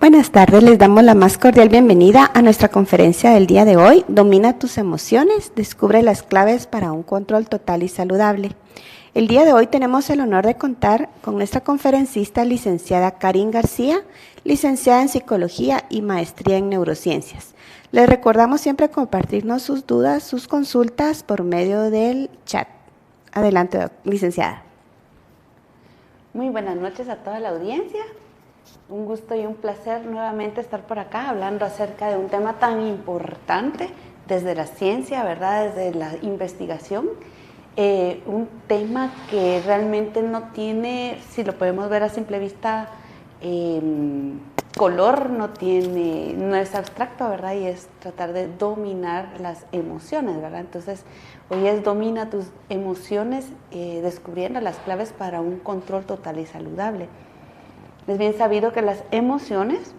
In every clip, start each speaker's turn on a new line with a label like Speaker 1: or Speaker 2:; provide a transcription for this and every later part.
Speaker 1: Buenas tardes, les damos la más cordial bienvenida a nuestra conferencia del día de hoy. Domina tus emociones, descubre las claves para un control total y saludable. El día de hoy tenemos el honor de contar con nuestra conferencista licenciada Karin García, licenciada en Psicología y maestría en Neurociencias. Les recordamos siempre compartirnos sus dudas, sus consultas por medio del chat. Adelante, licenciada.
Speaker 2: Muy buenas noches a toda la audiencia. Un gusto y un placer nuevamente estar por acá hablando acerca de un tema tan importante desde la ciencia, ¿verdad? Desde la investigación. Un tema que realmente no tiene, si lo podemos ver a simple vista, color, no es abstracto, ¿verdad? Y es tratar de dominar las emociones, ¿verdad? Entonces, hoy es domina tus emociones, descubriendo las claves para un control total y saludable. Es bien sabido que las emociones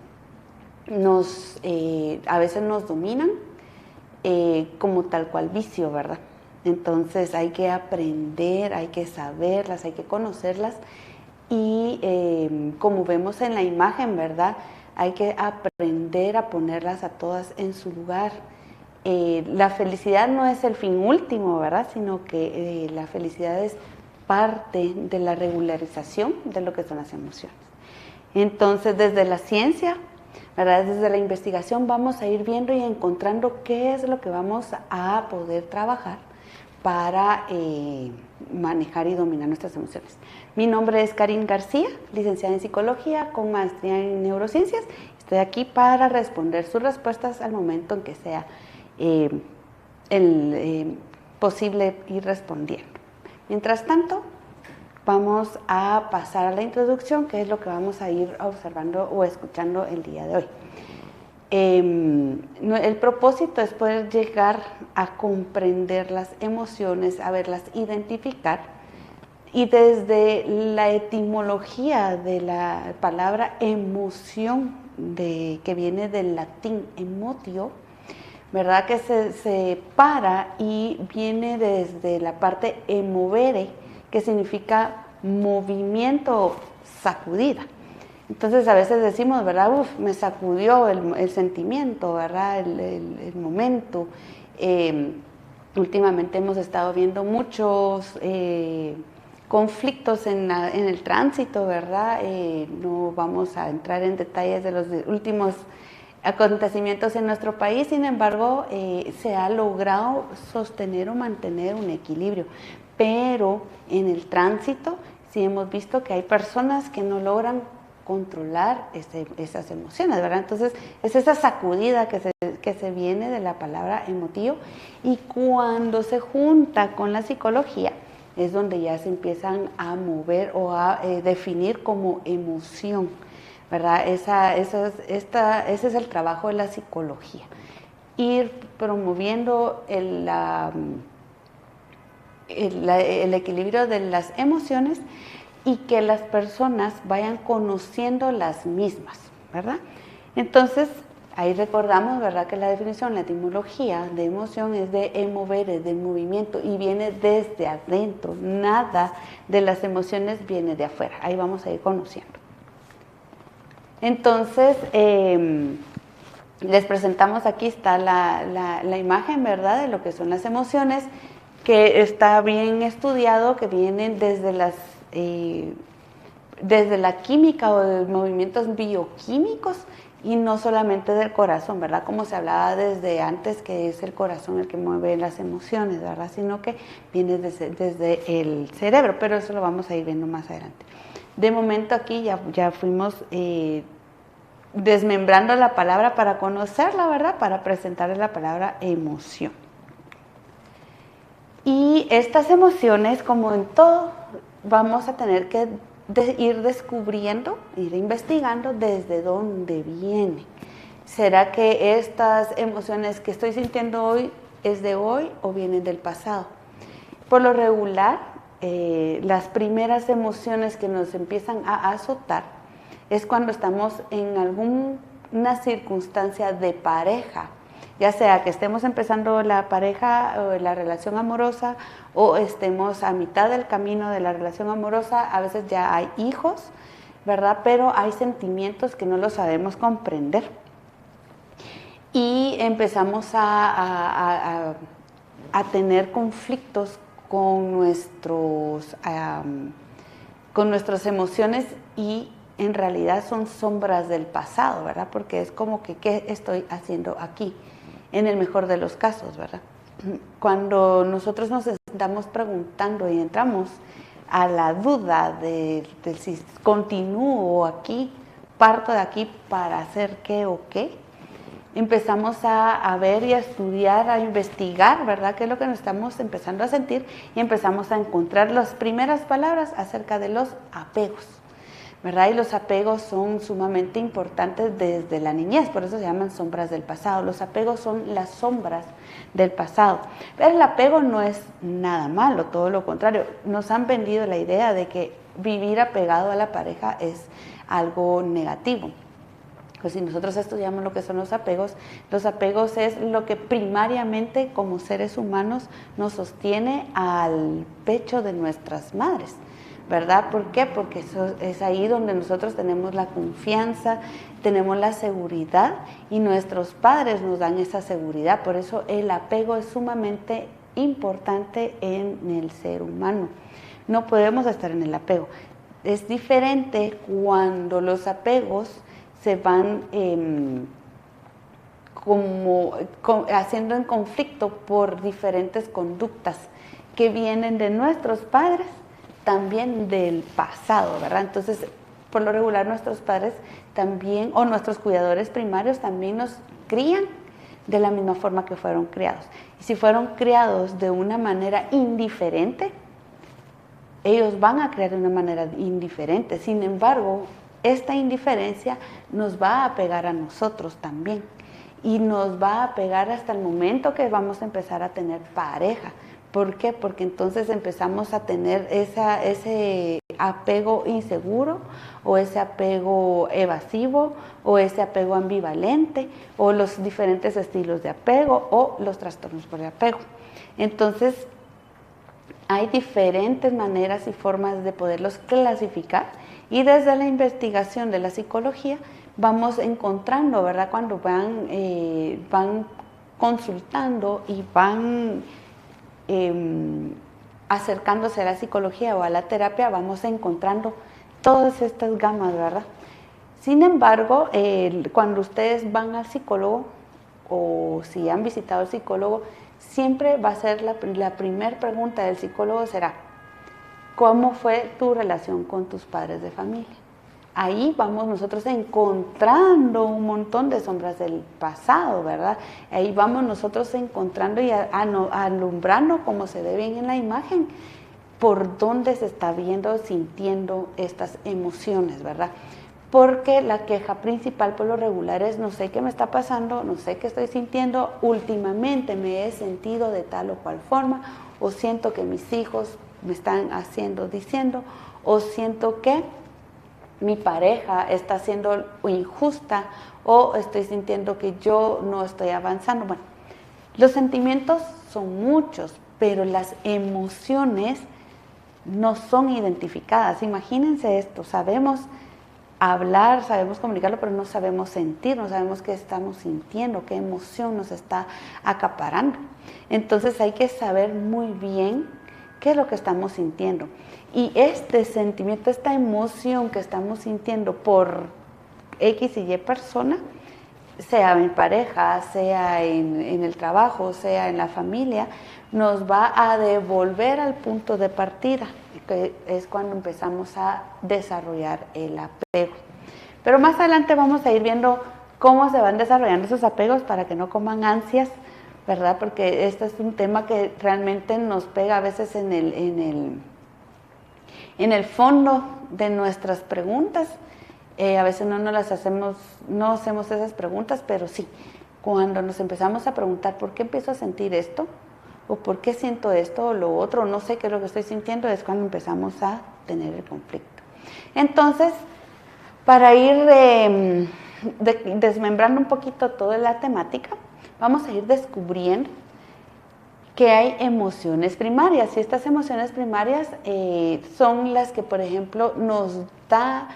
Speaker 2: a veces nos dominan como tal cual vicio, ¿verdad? Entonces hay que aprender, hay que saberlas, hay que conocerlas y como vemos en la imagen, ¿verdad? Hay que aprender a ponerlas a todas en su lugar. La felicidad no es el fin último, ¿verdad? Sino que la felicidad es parte de la regularización de lo que son las emociones. Entonces, desde la ciencia, ¿verdad? Desde la investigación vamos a ir viendo y encontrando qué es lo que vamos a poder trabajar para manejar y dominar nuestras emociones. Mi nombre es Karin García, licenciada en Psicología con maestría en Neurociencias. Estoy aquí para responder sus respuestas al momento en que sea posible ir respondiendo. Mientras tanto, vamos a pasar a la introducción, que es lo que vamos a ir observando o escuchando el día de hoy. El propósito es poder llegar a comprender las emociones, a verlas identificar, y desde la etimología de la palabra emoción, que viene del latín emotio, ¿verdad? Que se separa y viene desde la parte emovere, que significa movimiento, sacudida. Entonces a veces decimos, ¿verdad? Me sacudió el sentimiento, ¿verdad? El momento. Últimamente hemos estado viendo muchos conflictos en el tránsito, ¿verdad? No vamos a entrar en detalles de los últimos acontecimientos en nuestro país, sin embargo, se ha logrado sostener o mantener un equilibrio. Pero en el tránsito sí hemos visto que hay personas que no logran controlar esas emociones, ¿verdad? Entonces es esa sacudida que se viene de la palabra emotivo, y cuando se junta con la psicología es donde ya se empiezan a mover o a definir como emoción, ¿verdad? Ese es el trabajo de la psicología, ir promoviendo el equilibrio de las emociones y que las personas vayan conociendo las mismas, ¿verdad? Entonces, ahí recordamos, ¿verdad?, que la definición, la etimología de emoción es de emovere, de movimiento, y viene desde adentro. Nada de las emociones viene de afuera. Ahí vamos a ir conociendo. Entonces, les presentamos, aquí está la imagen, ¿verdad?, de lo que son las emociones, que está bien estudiado, que vienen desde la química o de movimientos bioquímicos, y no solamente del corazón, ¿verdad? Como se hablaba desde antes, que es el corazón el que mueve las emociones, ¿verdad? Sino que viene desde el cerebro, pero eso lo vamos a ir viendo más adelante. De momento aquí ya fuimos desmembrando la palabra para conocerla, ¿verdad? Para presentarles la palabra emoción. Y estas emociones, como en todo, vamos a tener que ir descubriendo, ir investigando desde dónde vienen. ¿Será que estas emociones que estoy sintiendo hoy es de hoy o vienen del pasado? Por lo regular, las primeras emociones que nos empiezan a azotar es cuando estamos en alguna circunstancia de pareja, ya sea que estemos empezando la pareja o la relación amorosa, o estemos a mitad del camino de la relación amorosa. A veces ya hay hijos, ¿verdad? Pero hay sentimientos que no los sabemos comprender. Y empezamos a tener conflictos con con nuestras emociones, y en realidad son sombras del pasado, ¿verdad? Porque es como que, ¿qué estoy haciendo aquí? En el mejor de los casos, ¿verdad? Cuando nosotros nos estamos preguntando y entramos a la duda de si continúo aquí, parto de aquí para hacer qué o qué, empezamos a ver y a estudiar, a investigar, ¿verdad? ¿Qué es lo que nos estamos empezando a sentir? Y empezamos a encontrar las primeras palabras acerca de los apegos, ¿verdad? Y los apegos son sumamente importantes desde la niñez, por eso se llaman sombras del pasado. Los apegos son las sombras del pasado. Pero el apego no es nada malo, todo lo contrario. Nos han vendido la idea de que vivir apegado a la pareja es algo negativo. Pues si nosotros estudiamos lo que son los apegos es lo que primariamente como seres humanos nos sostiene al pecho de nuestras madres, ¿verdad? ¿Por qué? Porque eso es ahí donde nosotros tenemos la confianza, tenemos la seguridad, y nuestros padres nos dan esa seguridad. Por eso el apego es sumamente importante en el ser humano. No podemos estar en el apego. Es diferente cuando los apegos se van haciendo en conflicto por diferentes conductas que vienen de nuestros padres, también del pasado, ¿verdad? Entonces, por lo regular, nuestros padres también, o nuestros cuidadores primarios, también nos crían de la misma forma que fueron criados. Y si fueron criados de una manera indiferente, ellos van a criar de una manera indiferente. Sin embargo, esta indiferencia nos va a pegar a nosotros también, y nos va a pegar hasta el momento que vamos a empezar a tener pareja. ¿Por qué? Porque entonces empezamos a tener ese apego inseguro, o ese apego evasivo, o ese apego ambivalente, o los diferentes estilos de apego, o los trastornos por apego. Entonces, hay diferentes maneras y formas de poderlos clasificar, y desde la investigación de la psicología vamos encontrando, ¿verdad? Cuando van consultando y van acercándose a la psicología o a la terapia, vamos encontrando todas estas gamas, ¿verdad? Sin embargo, cuando ustedes van al psicólogo, o si han visitado al psicólogo, siempre va a ser la primera pregunta del psicólogo será: ¿cómo fue tu relación con tus padres de familia? Ahí vamos nosotros encontrando un montón de sombras del pasado, ¿verdad? Ahí vamos nosotros encontrando y alumbrando, como se ve bien en la imagen, por dónde se está viendo, sintiendo estas emociones, ¿verdad? Porque la queja principal por lo regular es: no sé qué me está pasando, no sé qué estoy sintiendo, últimamente me he sentido de tal o cual forma, o siento que mis hijos me están diciendo, o siento que mi pareja está siendo injusta, o estoy sintiendo que yo no estoy avanzando. Bueno, los sentimientos son muchos, pero las emociones no son identificadas. Imagínense esto: sabemos hablar, sabemos comunicarlo, pero no sabemos sentir, no sabemos qué estamos sintiendo, qué emoción nos está acaparando. Entonces hay que saber muy bien qué es lo que estamos sintiendo. Y este sentimiento, esta emoción que estamos sintiendo por X y Y persona, sea en pareja, sea en el trabajo, sea en la familia, nos va a devolver al punto de partida, que es cuando empezamos a desarrollar el apego. Pero más adelante vamos a ir viendo cómo se van desarrollando esos apegos para que no coman ansias, ¿verdad? Porque este es un tema que realmente nos pega a veces en el fondo de nuestras preguntas. A veces no hacemos esas preguntas, pero sí, cuando nos empezamos a preguntar ¿por qué empiezo a sentir esto? ¿O por qué siento esto o lo otro? No sé qué es lo que estoy sintiendo, es cuando empezamos a tener el conflicto. Entonces, para ir desmembrando un poquito toda la temática, vamos a ir descubriendo que hay emociones primarias, y estas emociones primarias son las que, por ejemplo, nos da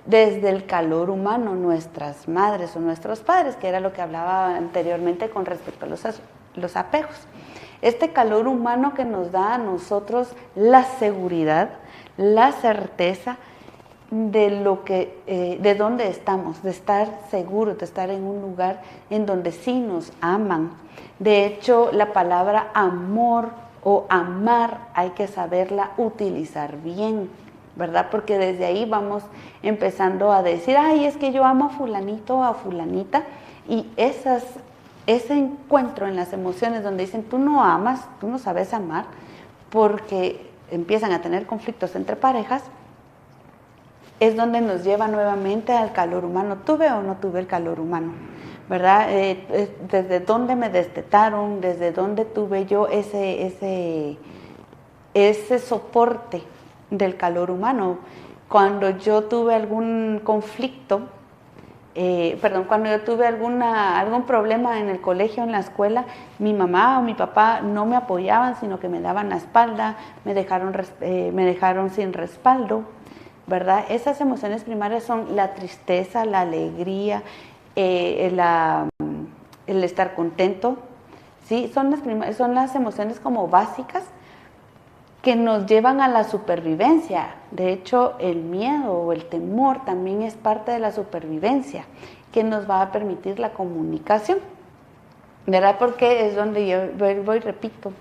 Speaker 2: desde el calor humano, nuestras madres o nuestros padres, que era lo que hablaba anteriormente con respecto a los apegos. Este calor humano que nos da a nosotros la seguridad, la certeza de dónde estamos, de estar seguros, de estar en un lugar en donde sí nos aman. De hecho, la palabra amor o amar hay que saberla utilizar bien, ¿verdad? Porque desde ahí vamos empezando a decir, ay, es que yo amo a fulanito o a fulanita, y ese encuentro en las emociones donde dicen, tú no amas, tú no sabes amar, porque empiezan a tener conflictos entre parejas, es donde nos lleva nuevamente al calor humano. ¿Tuve o no tuve el calor humano? ¿Verdad? Desde dónde me destetaron, desde dónde tuve yo ese soporte del calor humano. Cuando yo tuve algún conflicto, cuando yo tuve algún problema en el colegio, en la escuela, mi mamá o mi papá no me apoyaban, sino que me daban la espalda, me dejaron sin respaldo, ¿verdad? Esas emociones primarias son la tristeza, la alegría, el estar contento, ¿sí? Son las emociones como básicas que nos llevan a la supervivencia. De hecho, el miedo o el temor también es parte de la supervivencia, que nos va a permitir la comunicación, ¿verdad? Porque es donde yo voy, repito,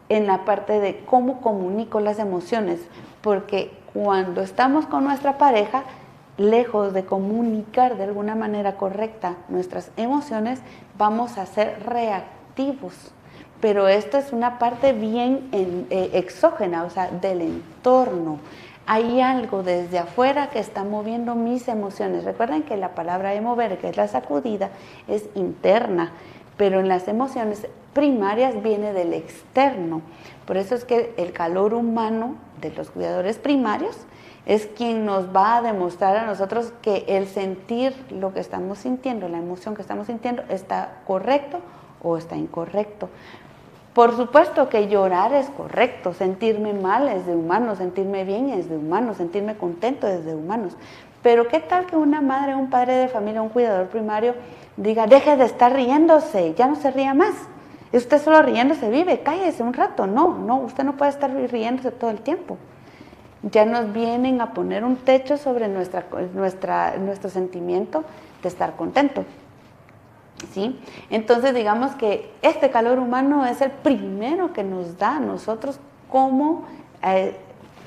Speaker 2: en la parte de cómo comunico las emociones, porque cuando estamos con nuestra pareja, lejos de comunicar de alguna manera correcta nuestras emociones, vamos a ser reactivos. Pero esto es una parte bien exógena, o sea, del entorno. Hay algo desde afuera que está moviendo mis emociones. Recuerden que la palabra de mover, que es la sacudida, es interna, pero en las emociones primarias viene del externo. Por eso es que el calor humano de los cuidadores primarios es quien nos va a demostrar a nosotros que el sentir lo que estamos sintiendo, la emoción que estamos sintiendo, está correcto o está incorrecto. Por supuesto que llorar es correcto, sentirme mal es de humanos, sentirme bien es de humanos, sentirme contento es de humanos. Pero ¿qué tal que una madre, un padre de familia, un cuidador primario diga, deje de estar riéndose, ya no se ría más? Usted solo riéndose vive, cállese un rato. No, usted no puede estar riéndose todo el tiempo. Ya nos vienen a poner un techo sobre nuestro sentimiento de estar contento. ¿Sí? Entonces digamos que este calor humano es el primero que nos da a nosotros cómo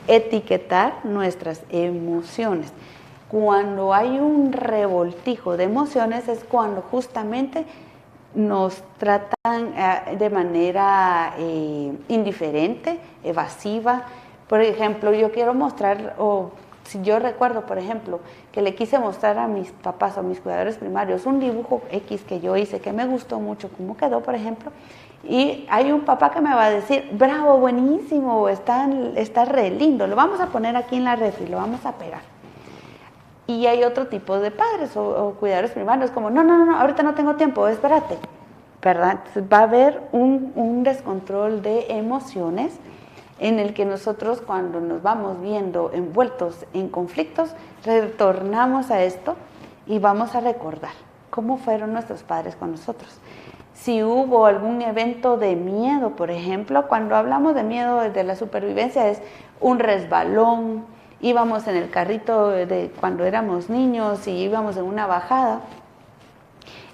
Speaker 2: etiquetar nuestras emociones. Cuando hay un revoltijo de emociones es cuando justamente nos tratan de manera indiferente, evasiva. Por ejemplo, yo quiero mostrar, o si yo recuerdo, por ejemplo, que le quise mostrar a mis papás o a mis cuidadores primarios un dibujo X que yo hice, que me gustó mucho cómo quedó, por ejemplo, y hay un papá que me va a decir, bravo, buenísimo, está re lindo, lo vamos a poner aquí en la refri, lo vamos a pegar. Y hay otro tipo de padres o cuidadores primarios como, no, ahorita no tengo tiempo, espérate, ¿verdad? Entonces va a haber un descontrol de emociones en el que nosotros, cuando nos vamos viendo envueltos en conflictos, retornamos a esto y vamos a recordar cómo fueron nuestros padres con nosotros. Si hubo algún evento de miedo, por ejemplo, cuando hablamos de miedo de la supervivencia es un resbalón, íbamos en el carrito de cuando éramos niños y íbamos en una bajada,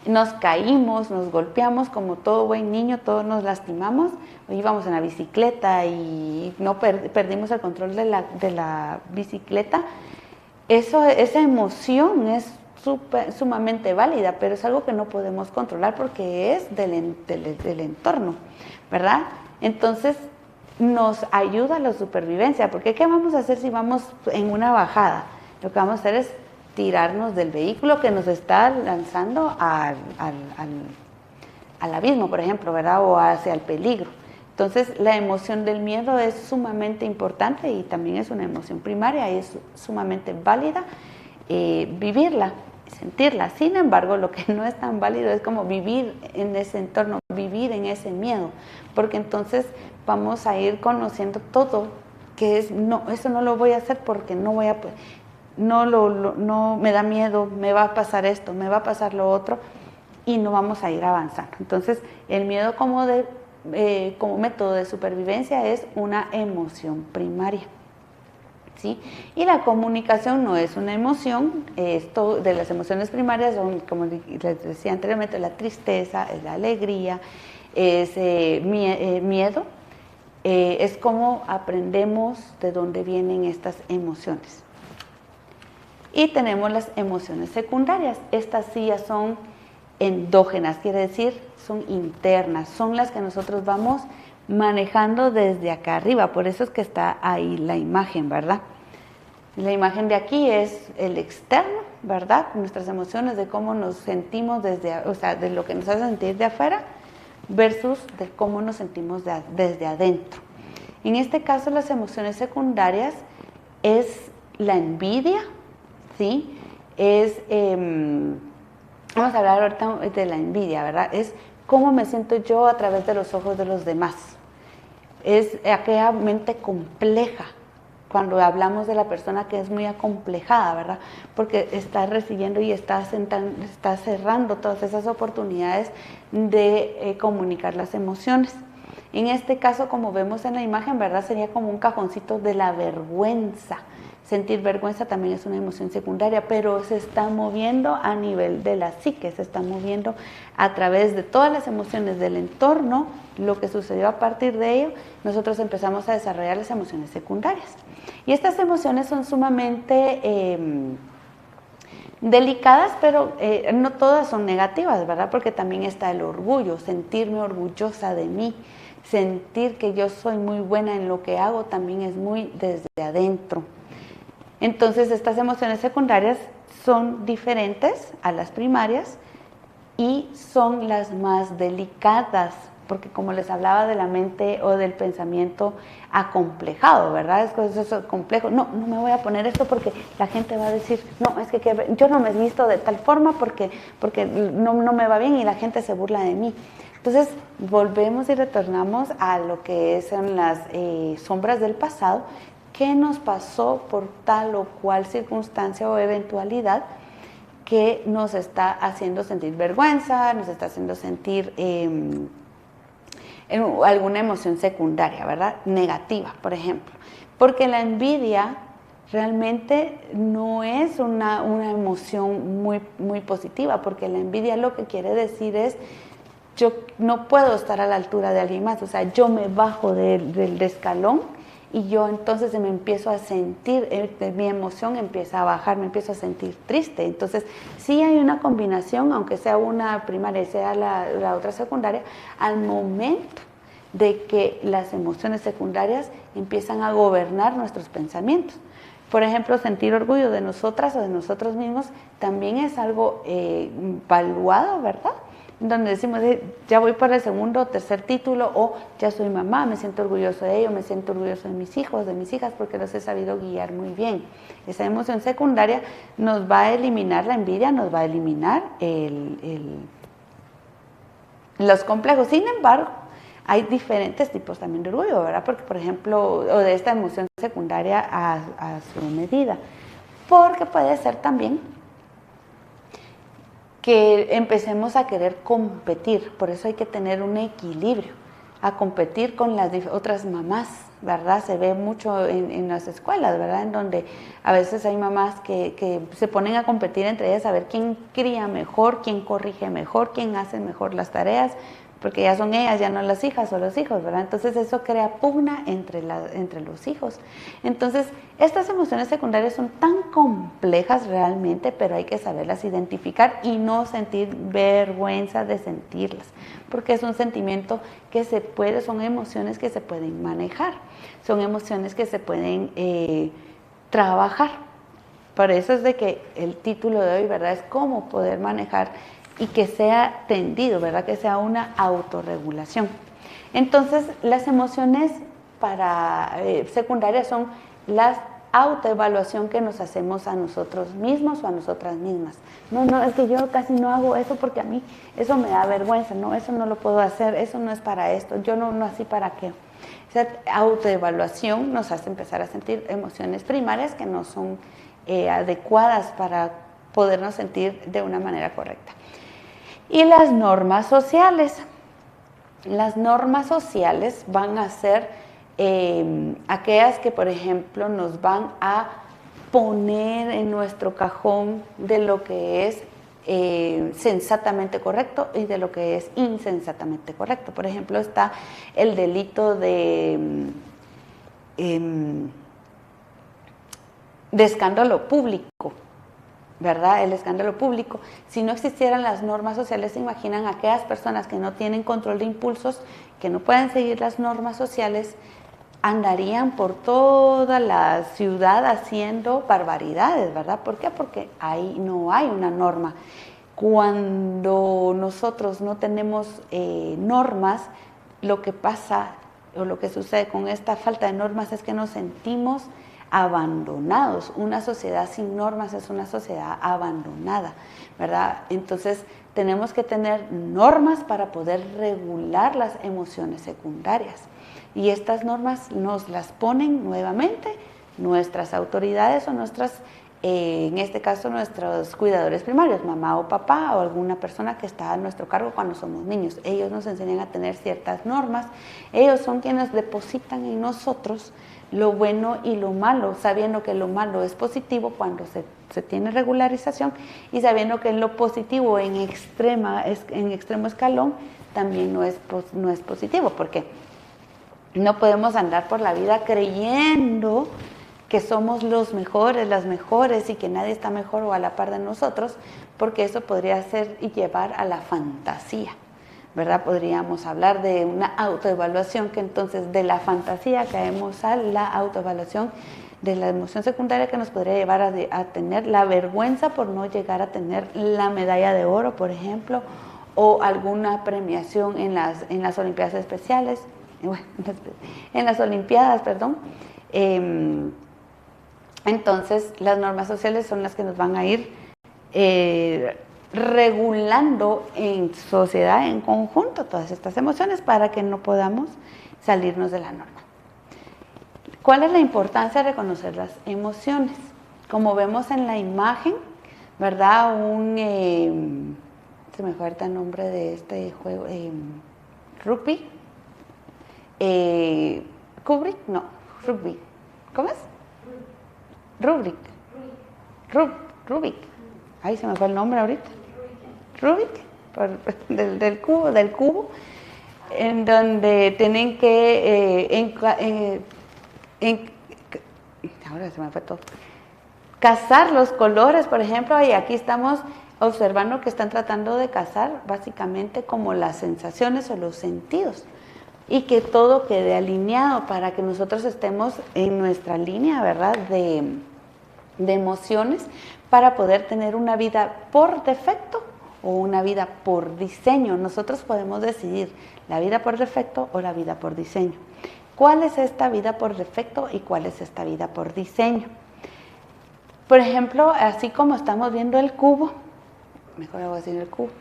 Speaker 2: nos caímos, nos golpeamos como todo buen niño, todos nos lastimamos, íbamos en la bicicleta y no perdimos el control de la bicicleta. Esa emoción es sumamente válida, pero es algo que no podemos controlar porque es del entorno, ¿verdad? Entonces nos ayuda a la supervivencia, porque ¿qué vamos a hacer si vamos en una bajada? Lo que vamos a hacer es tirarnos del vehículo que nos está lanzando al abismo, por ejemplo, ¿verdad? O hacia el peligro. Entonces, la emoción del miedo es sumamente importante y también es una emoción primaria y es sumamente válida vivirla, sentirla. Sin embargo, lo que no es tan válido es como vivir en ese entorno, vivir en ese miedo, porque entonces vamos a ir conociendo todo, que es, no, eso no lo voy a hacer porque no voy a poder. no me da miedo, me va a pasar esto, me va a pasar lo otro, y no vamos a ir avanzando. Entonces, el miedo como método de supervivencia es una emoción primaria, ¿sí? Y la comunicación no es una emoción. Esto de las emociones primarias son, como les decía anteriormente, la tristeza, es la alegría, es miedo. Es como aprendemos de dónde vienen estas emociones. Y tenemos las emociones secundarias. Estas sí ya son endógenas, quiere decir, son internas, son las que nosotros vamos manejando desde acá arriba. Por eso es que está ahí la imagen, ¿verdad? La imagen de aquí es el externo, ¿verdad? Nuestras emociones, de cómo nos sentimos de lo que nos hace sentir de afuera versus de cómo nos sentimos desde adentro. En este caso, las emociones secundarias es la envidia, ¿sí? Vamos a hablar ahorita de la envidia, ¿verdad? Es cómo me siento yo a través de los ojos de los demás. Es aquella mente compleja, cuando hablamos de la persona que es muy acomplejada, ¿verdad? Porque está recibiendo y está cerrando todas esas oportunidades de comunicar las emociones. En este caso, como vemos en la imagen, ¿verdad? Sería como un cajoncito de la vergüenza. Sentir vergüenza también es una emoción secundaria, pero se está moviendo a nivel de la psique, se está moviendo a través de todas las emociones del entorno, lo que sucedió a partir de ello, nosotros empezamos a desarrollar las emociones secundarias. Y estas emociones son sumamente delicadas, pero no todas son negativas, ¿verdad? Porque también está el orgullo, sentirme orgullosa de mí, sentir que yo soy muy buena en lo que hago, también es muy desde adentro. Entonces, estas emociones secundarias son diferentes a las primarias y son las más delicadas, porque como les hablaba de la mente o del pensamiento acomplejado, ¿verdad? Es complejo. No me voy a poner esto porque la gente va a decir, no, es que yo no me he visto de tal forma porque no me va bien y la gente se burla de mí. Entonces, volvemos y retornamos a lo que son las sombras del pasado. ¿Qué nos pasó por tal o cual circunstancia o eventualidad que nos está haciendo sentir vergüenza, nos está haciendo sentir alguna emoción secundaria, ¿verdad? Negativa, por ejemplo. Porque la envidia realmente no es una emoción muy positiva, porque la envidia lo que quiere decir es, yo no puedo estar a la altura de alguien más, o sea, yo me bajo del escalón y yo entonces me empiezo a sentir, mi emoción empieza a bajar, me empiezo a sentir triste. Entonces, sí hay una combinación, aunque sea una primaria y sea la otra secundaria, al momento de que las emociones secundarias empiezan a gobernar nuestros pensamientos. Por ejemplo, sentir orgullo de nosotras o de nosotros mismos también es algo valuado, ¿verdad? Donde decimos, ya voy por el segundo o tercer título, o ya soy mamá, me siento orgulloso de ello, me siento orgulloso de mis hijos, de mis hijas, porque los he sabido guiar muy bien. Esa emoción secundaria nos va a eliminar la envidia, nos va a eliminar los complejos. Sin embargo, hay diferentes tipos también de orgullo, ¿verdad? Porque, por ejemplo, o de esta emoción secundaria a su medida. Porque puede ser también que empecemos a querer competir, por eso hay que tener un equilibrio, a competir con las otras mamás, ¿verdad? Se ve mucho en las escuelas, ¿verdad? En donde a veces hay mamás que se ponen a competir entre ellas a ver quién cría mejor, quién corrige mejor, quién hace mejor las tareas, porque ya son ellas, ya no las hijas o los hijos, ¿verdad? Entonces eso crea pugna entre los hijos. Entonces, estas emociones secundarias son tan complejas realmente, pero hay que saberlas identificar y no sentir vergüenza de sentirlas, porque es un sentimiento que son emociones que se pueden manejar, son emociones que se pueden trabajar. Por eso es de que el título de hoy, ¿verdad? Es cómo poder manejar y que sea tendido, ¿verdad? Que sea una autorregulación. Entonces, las emociones secundarias son la autoevaluación que nos hacemos a nosotros mismos o a nosotras mismas. No, es que yo casi no hago eso porque a mí eso me da vergüenza, no, eso no lo puedo hacer, eso no es para esto, yo no así para qué. Esa autoevaluación nos hace empezar a sentir emociones primarias que no son adecuadas para podernos sentir de una manera correcta. Y las normas sociales. Las normas sociales van a ser aquellas que, por ejemplo, nos van a poner en nuestro cajón de lo que es sensatamente correcto y de lo que es insensatamente correcto. Por ejemplo, está el delito de escándalo público, ¿verdad? El escándalo público. Si no existieran las normas sociales, se imaginan aquellas personas que no tienen control de impulsos, que no pueden seguir las normas sociales, andarían por toda la ciudad haciendo barbaridades, ¿verdad? ¿Por qué? Porque ahí no hay una norma. Cuando nosotros no tenemos normas, lo que pasa o lo que sucede con esta falta de normas es que nos sentimos abandonados. Una sociedad sin normas es una sociedad abandonada, ¿verdad? Entonces tenemos que tener normas para poder regular las emociones secundarias. Y estas normas nos las ponen nuevamente nuestras autoridades o nuestras, en este caso, nuestros cuidadores primarios, mamá o papá o alguna persona que está a nuestro cargo cuando somos niños. Ellos nos enseñan a tener ciertas normas. Ellos son quienes depositan en nosotros lo bueno y lo malo, sabiendo que lo malo es positivo cuando se tiene regularización y sabiendo que lo positivo en extremo escalón también no es positivo, porque no podemos andar por la vida creyendo que somos los mejores, las mejores y que nadie está mejor o a la par de nosotros, porque eso podría ser y llevar a la fantasía, ¿verdad? Podríamos hablar de una autoevaluación, que entonces de la fantasía caemos a la autoevaluación de la emoción secundaria, que nos podría llevar a tener la vergüenza por no llegar a tener la medalla de oro, por ejemplo, o alguna premiación en las Olimpiadas especiales, en las Olimpiadas, perdón. Entonces, las normas sociales son las que nos van a ir regulando en sociedad, en conjunto, todas estas emociones para que no podamos salirnos de la norma. ¿Cuál es la importancia de reconocer las emociones? Como vemos en la imagen, ¿verdad? Se me falta el nombre de este juego, rugby. Kubrick, no, rugby. ¿Cómo es? Rubik. Ay, se me fue el nombre ahorita. Rubik, del cubo, en donde tienen que, ahora se me fue todo, cazar los colores, por ejemplo, y aquí estamos observando que están tratando de cazar básicamente como las sensaciones o los sentidos, y que todo quede alineado para que nosotros estemos en nuestra línea, ¿verdad?, de emociones, para poder tener una vida por defecto o una vida por diseño. Nosotros podemos decidir la vida por defecto o la vida por diseño. ¿Cuál es esta vida por defecto y cuál es esta vida por diseño? Por ejemplo, así como estamos viendo el cubo, mejor voy a decir el cubo.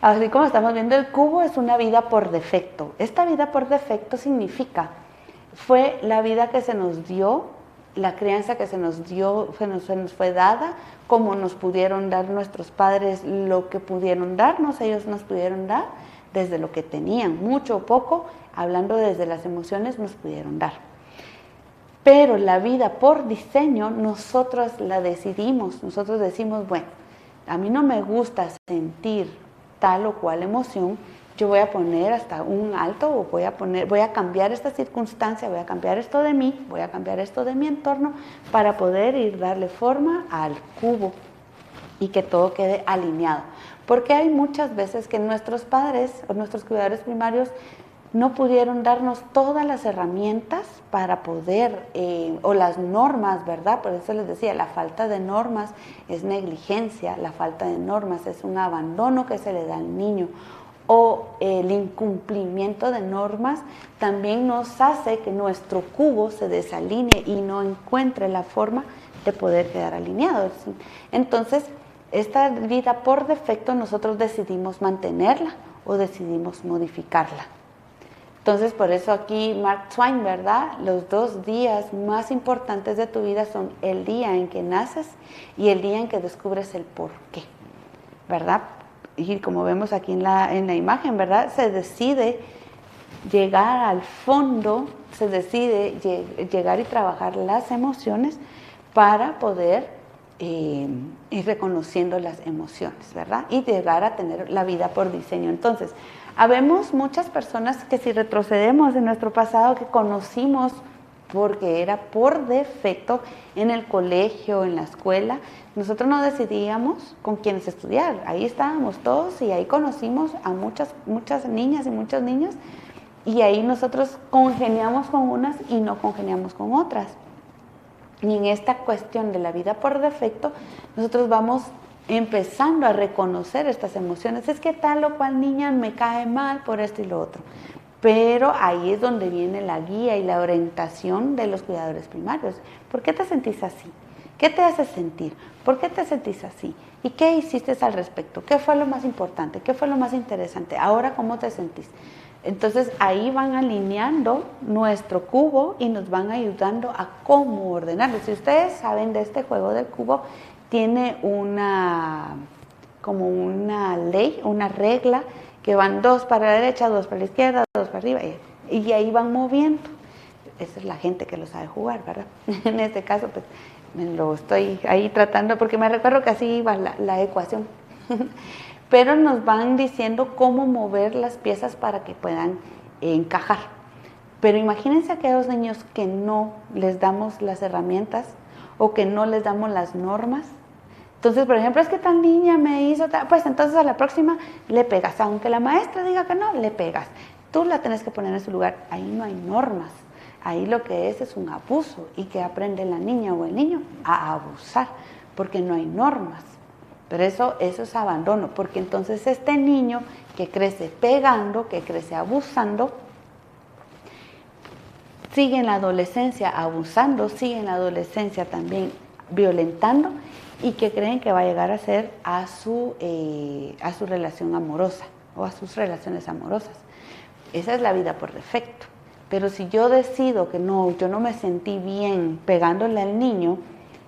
Speaker 2: Así como estamos viendo el cubo, es una vida por defecto. Esta vida por defecto significa, fue la vida que se nos dio, la crianza que se nos dio, se nos fue dada, como nos pudieron dar nuestros padres lo que pudieron darnos, ellos nos pudieron dar desde lo que tenían, mucho o poco, hablando desde las emociones, nos pudieron dar. Pero la vida por diseño, nosotros la decidimos, nosotros decimos, bueno, a mí no me gusta sentir tal o cual emoción, yo voy a poner hasta un alto o voy a cambiar esta circunstancia, voy a cambiar esto de mí, voy a cambiar esto de mi entorno para poder ir darle forma al cubo y que todo quede alineado. Porque hay muchas veces que nuestros padres o nuestros cuidadores primarios no pudieron darnos todas las herramientas para poder, o las normas, ¿verdad? Por eso les decía, la falta de normas es negligencia, la falta de normas es un abandono que se le da al niño, o el incumplimiento de normas también nos hace que nuestro cubo se desalinee y no encuentre la forma de poder quedar alineado. Entonces, esta vida por defecto nosotros decidimos mantenerla o decidimos modificarla. Entonces, por eso aquí Mark Twain, ¿verdad? Los 2 días más importantes de tu vida son el día en que naces y el día en que descubres el por qué, ¿verdad? Y como vemos aquí en la imagen, ¿verdad? Se decide llegar al fondo, se decide llegar y trabajar las emociones para poder ir reconociendo las emociones, ¿verdad? Y llegar a tener la vida por diseño. Entonces, habemos muchas personas que si retrocedemos en nuestro pasado que conocimos porque era por defecto en el colegio, en la escuela, nosotros no decidíamos con quiénes estudiar. Ahí estábamos todos y ahí conocimos a muchas niñas y muchos niños y ahí nosotros congeniamos con unas y no congeniamos con otras. Y en esta cuestión de la vida por defecto, nosotros vamos empezando a reconocer estas emociones. Es que tal o cual niña me cae mal por esto y lo otro. Pero ahí es donde viene la guía y la orientación de los cuidadores primarios. ¿Por qué te sentís así? ¿Qué te hace sentir? ¿Por qué te sentís así? ¿Y qué hiciste al respecto? ¿Qué fue lo más importante? ¿Qué fue lo más interesante? Ahora, ¿cómo te sentís? Entonces ahí van alineando nuestro cubo y nos van ayudando a cómo ordenarlo. Si ustedes saben de este juego del cubo, tiene como una ley, una regla, que van 2 para la derecha, 2 para la izquierda, 2 para arriba, y ahí van moviendo. Esa es la gente que lo sabe jugar, ¿verdad? En este caso, pues, me lo estoy ahí tratando, porque me recuerdo que así iba la ecuación. Pero nos van diciendo cómo mover las piezas para que puedan encajar. Pero imagínense a aquellos niños que no les damos las herramientas o que no les damos las normas. Entonces, por ejemplo, es que tal niña me hizo tal, pues entonces a la próxima le pegas. Aunque la maestra diga que no, le pegas. Tú la tenés que poner en su lugar. Ahí no hay normas. Ahí lo que es un abuso. ¿Y que aprende la niña o el niño? A abusar, porque no hay normas. Pero eso es abandono, porque entonces este niño que crece pegando, que crece abusando, sigue en la adolescencia abusando, sigue en la adolescencia también violentando y que creen que va a llegar a ser a su relación amorosa o a sus relaciones amorosas. Esa es la vida por defecto. Pero si yo decido que no, yo no me sentí bien pegándole al niño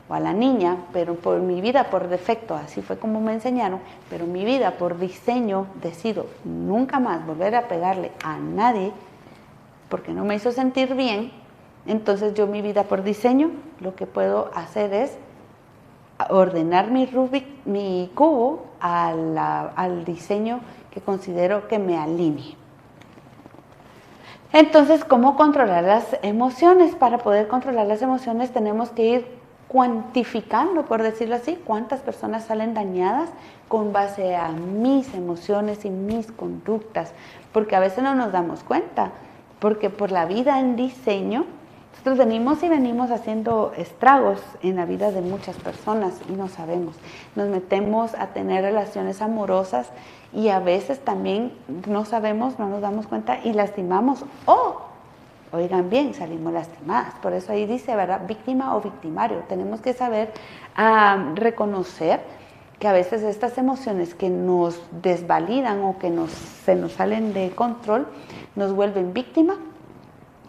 Speaker 2: o a la niña, pero por mi vida por defecto, así fue como me enseñaron, pero mi vida por diseño decido nunca más volver a pegarle a nadie porque no me hizo sentir bien, entonces yo mi vida por diseño lo que puedo hacer es ordenar mi cubo al diseño que considero que me alinee. Entonces, ¿cómo controlar las emociones? Para poder controlar las emociones tenemos que ir cuantificando, por decirlo así, cuántas personas salen dañadas con base a mis emociones y mis conductas, porque a veces no nos damos cuenta, porque por la vida en diseño, nosotros venimos haciendo estragos en la vida de muchas personas y no sabemos. Nos metemos a tener relaciones amorosas y a veces también no sabemos, no nos damos cuenta y lastimamos oigan bien, salimos lastimadas. Por eso ahí dice, ¿verdad? Víctima o victimario. Tenemos que saber reconocer que a veces estas emociones que nos desvalidan o que se nos salen de control, nos vuelven víctima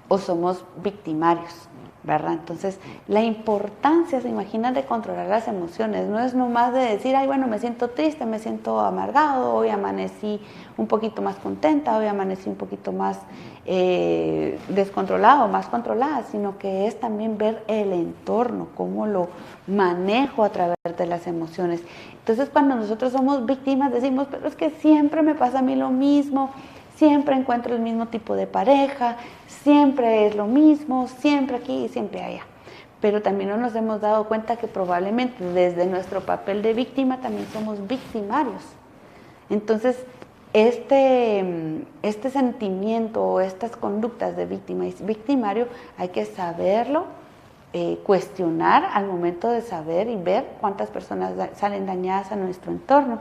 Speaker 2: o somos victimarios, ¿verdad? Entonces, la importancia, se imaginan, de controlar las emociones. No es nomás de decir, ay, bueno, me siento triste, me siento amargado, hoy amanecí un poquito más contenta, hoy amanecí un poquito más descontrolado, más controlada, sino que es también ver el entorno, cómo lo manejo a través de las emociones. Entonces, cuando nosotros somos víctimas, decimos, pero es que siempre me pasa a mí lo mismo, siempre encuentro el mismo tipo de pareja, siempre es lo mismo, siempre aquí y siempre allá. Pero también no nos hemos dado cuenta que probablemente desde nuestro papel de víctima también somos victimarios. Entonces, este sentimiento o estas conductas de víctima y victimario hay que saberlo, cuestionar al momento de saber y ver cuántas personas salen dañadas a nuestro entorno.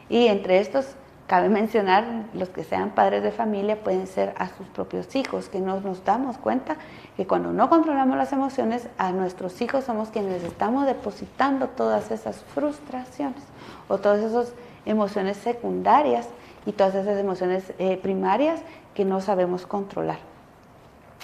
Speaker 2: Y entre estos, cabe mencionar, los que sean padres de familia pueden ser a sus propios hijos, que nos damos cuenta que cuando no controlamos las emociones, a nuestros hijos somos quienes estamos depositando todas esas frustraciones o todas esas emociones secundarias y todas esas emociones primarias que no sabemos controlar.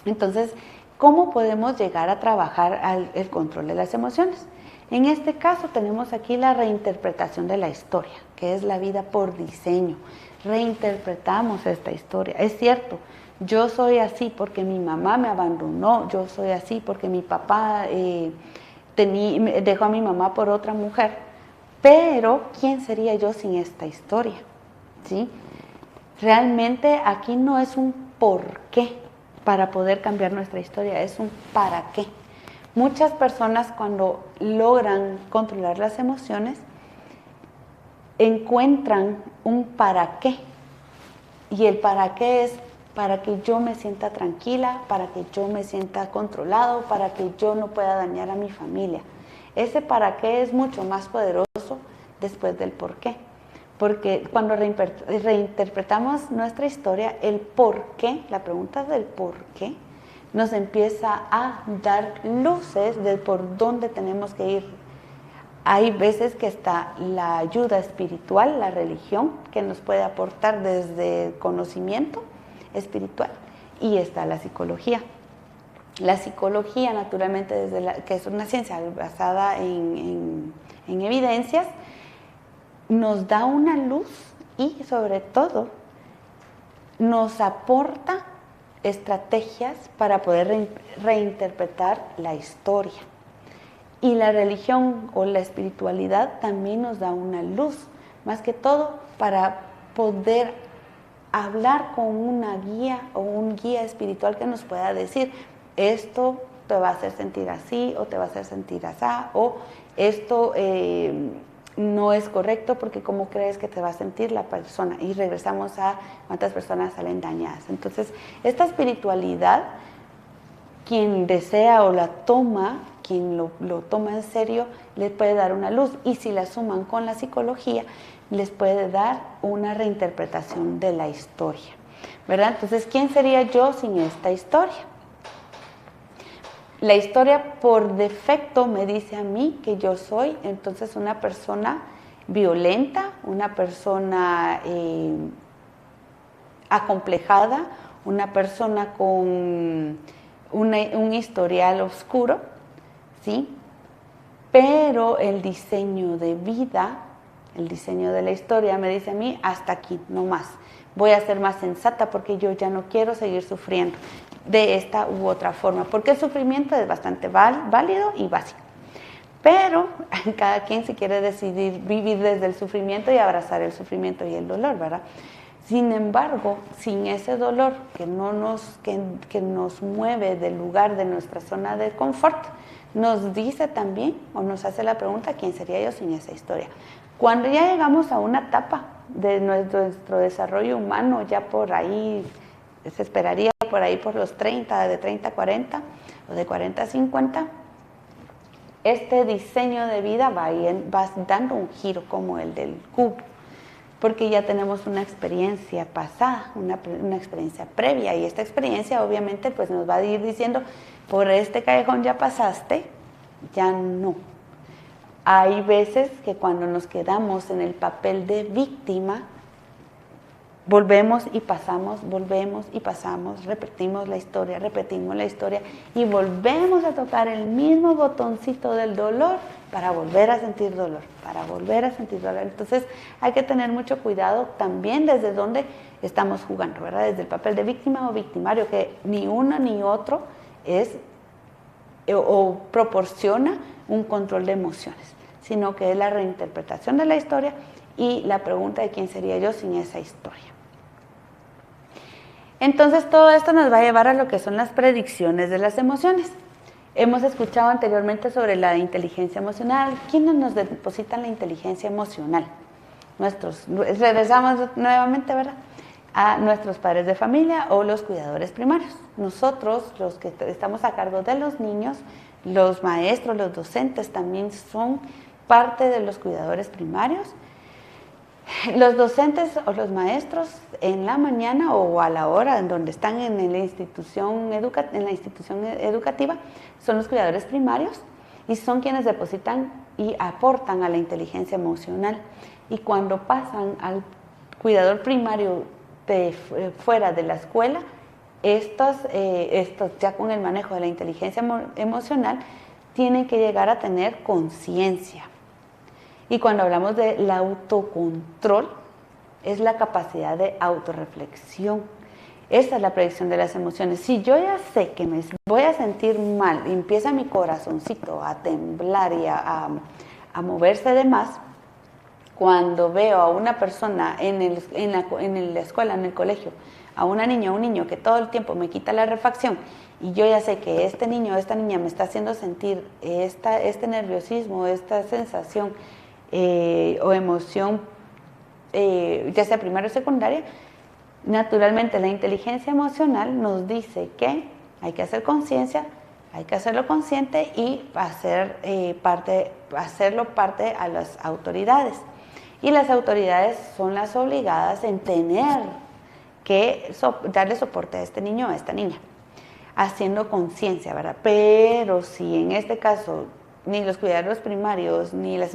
Speaker 2: Entonces, ¿cómo podemos llegar a trabajar el control de las emociones? En este caso tenemos aquí la reinterpretación de la historia, que es la vida por diseño. Reinterpretamos esta historia. Es cierto, yo soy así porque mi mamá me abandonó, yo soy así porque mi papá dejó a mi mamá por otra mujer, pero ¿quién sería yo sin esta historia? ¿Sí? Realmente aquí no es un por qué para poder cambiar nuestra historia, es un para qué. Muchas personas cuando logran controlar las emociones encuentran un para qué. Y el para qué es para que yo me sienta tranquila, para que yo me sienta controlado, para que yo no pueda dañar a mi familia. Ese para qué es mucho más poderoso después del por qué. Porque cuando reinterpretamos nuestra historia, el por qué, la pregunta del por qué, nos empieza a dar luces de por dónde tenemos que ir. Hay veces que está la ayuda espiritual, la religión, que nos puede aportar desde conocimiento espiritual, y está la psicología. La psicología, naturalmente, que es una ciencia basada en evidencias, nos da una luz y, sobre todo, nos aporta estrategias para poder reinterpretar la historia. Y la religión o la espiritualidad también nos da una luz, más que todo para poder hablar con una guía o un guía espiritual que nos pueda decir, esto te va a hacer sentir así o te va a hacer sentir así, o esto no es correcto porque cómo crees que te va a sentir la persona. Y regresamos a cuántas personas salen dañadas. Entonces, esta espiritualidad, quien desea o la toma, quien lo toma en serio, les puede dar una luz. Y si la suman con la psicología, les puede dar una reinterpretación de la historia, ¿verdad? Entonces, ¿quién sería yo sin esta historia? La historia por defecto me dice a mí que yo soy entonces una persona violenta, una persona acomplejada, una persona con un historial oscuro, ¿sí? Pero el diseño de vida, el diseño de la historia me dice a mí, hasta aquí, no más. Voy a ser más sensata porque yo ya no quiero seguir sufriendo de esta u otra forma, porque el sufrimiento es bastante válido y básico. Pero cada quien se quiere decidir vivir desde el sufrimiento y abrazar el sufrimiento y el dolor, ¿verdad? Sin embargo, sin ese dolor que nos mueve del lugar de nuestra zona de confort, nos dice también, o nos hace la pregunta, ¿quién sería yo sin esa historia? Cuando ya llegamos a una etapa de nuestro desarrollo humano, ya por ahí, se esperaría por ahí por los 30, de 30 a 40, o de 40 a 50, este diseño de vida va dando un giro como el del cubo, porque ya tenemos una experiencia pasada, una experiencia previa, y esta experiencia obviamente pues nos va a ir diciendo, por este callejón ya pasaste, ya no. Hay veces que cuando nos quedamos en el papel de víctima, volvemos y pasamos, repetimos la historia y volvemos a tocar el mismo botoncito del dolor para volver a sentir dolor, Entonces hay que tener mucho cuidado también desde dónde estamos jugando, ¿verdad? Desde el papel de víctima o victimario, que ni uno ni otro es o proporciona un control de emociones, sino que es la reinterpretación de la historia y la pregunta de quién sería yo sin esa historia. Entonces todo esto nos va a llevar a lo que son las predicciones de las emociones. Hemos escuchado anteriormente sobre la inteligencia emocional. ¿Quiénes nos depositan la inteligencia emocional? Regresamos nuevamente, ¿verdad?, a nuestros padres de familia o los cuidadores primarios. Nosotros, los que estamos a cargo de los niños, los maestros, los docentes también son parte de los cuidadores primarios. Los docentes o los maestros en la mañana o a la hora en donde están en la institución educativa son los cuidadores primarios y son quienes depositan y aportan a la inteligencia emocional. Y cuando pasan al cuidador primario fuera de la escuela, estos ya con el manejo de la inteligencia emocional, tienen que llegar a tener conciencia. Y cuando hablamos del autocontrol, es la capacidad de autorreflexión. Esta es la predicción de las emociones. Si yo ya sé que me voy a sentir mal, empieza mi corazoncito a temblar y a moverse de más, cuando veo a una persona en la escuela, en el colegio, a una niña o un niño que todo el tiempo me quita la refacción, y yo ya sé que este niño o esta niña me está haciendo sentir este nerviosismo, esta sensación o emoción, ya sea primaria o secundaria, naturalmente la inteligencia emocional nos dice que hay que hacer conciencia, hay que hacerlo consciente y hacerlo parte a las autoridades. Y las autoridades son las obligadas en tener que darle soporte a este niño o a esta niña, haciendo conciencia, ¿verdad? Pero si en este caso ni los cuidadores primarios ni las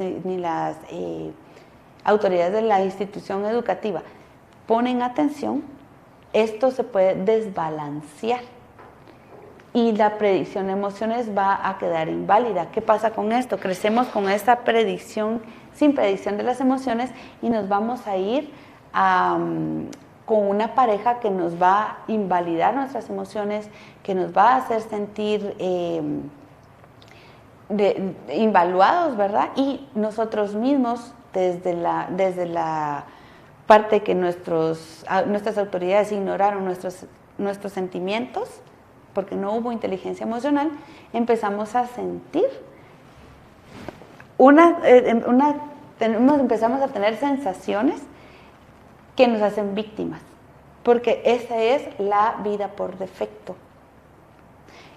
Speaker 2: autoridades de la institución educativa ponen atención, esto se puede desbalancear y la predicción de emociones va a quedar inválida. ¿Qué pasa con esto? Crecemos con esta predicción, sin predicción de las emociones, y nos vamos a ir con una pareja que nos va a invalidar nuestras emociones, que nos va a hacer sentir invaluados, ¿verdad? Y nosotros mismos, desde la parte que nuestras autoridades ignoraron nuestros sentimientos, porque no hubo inteligencia emocional, empezamos a sentir empezamos a tener sensaciones que nos hacen víctimas, porque esa es la vida por defecto.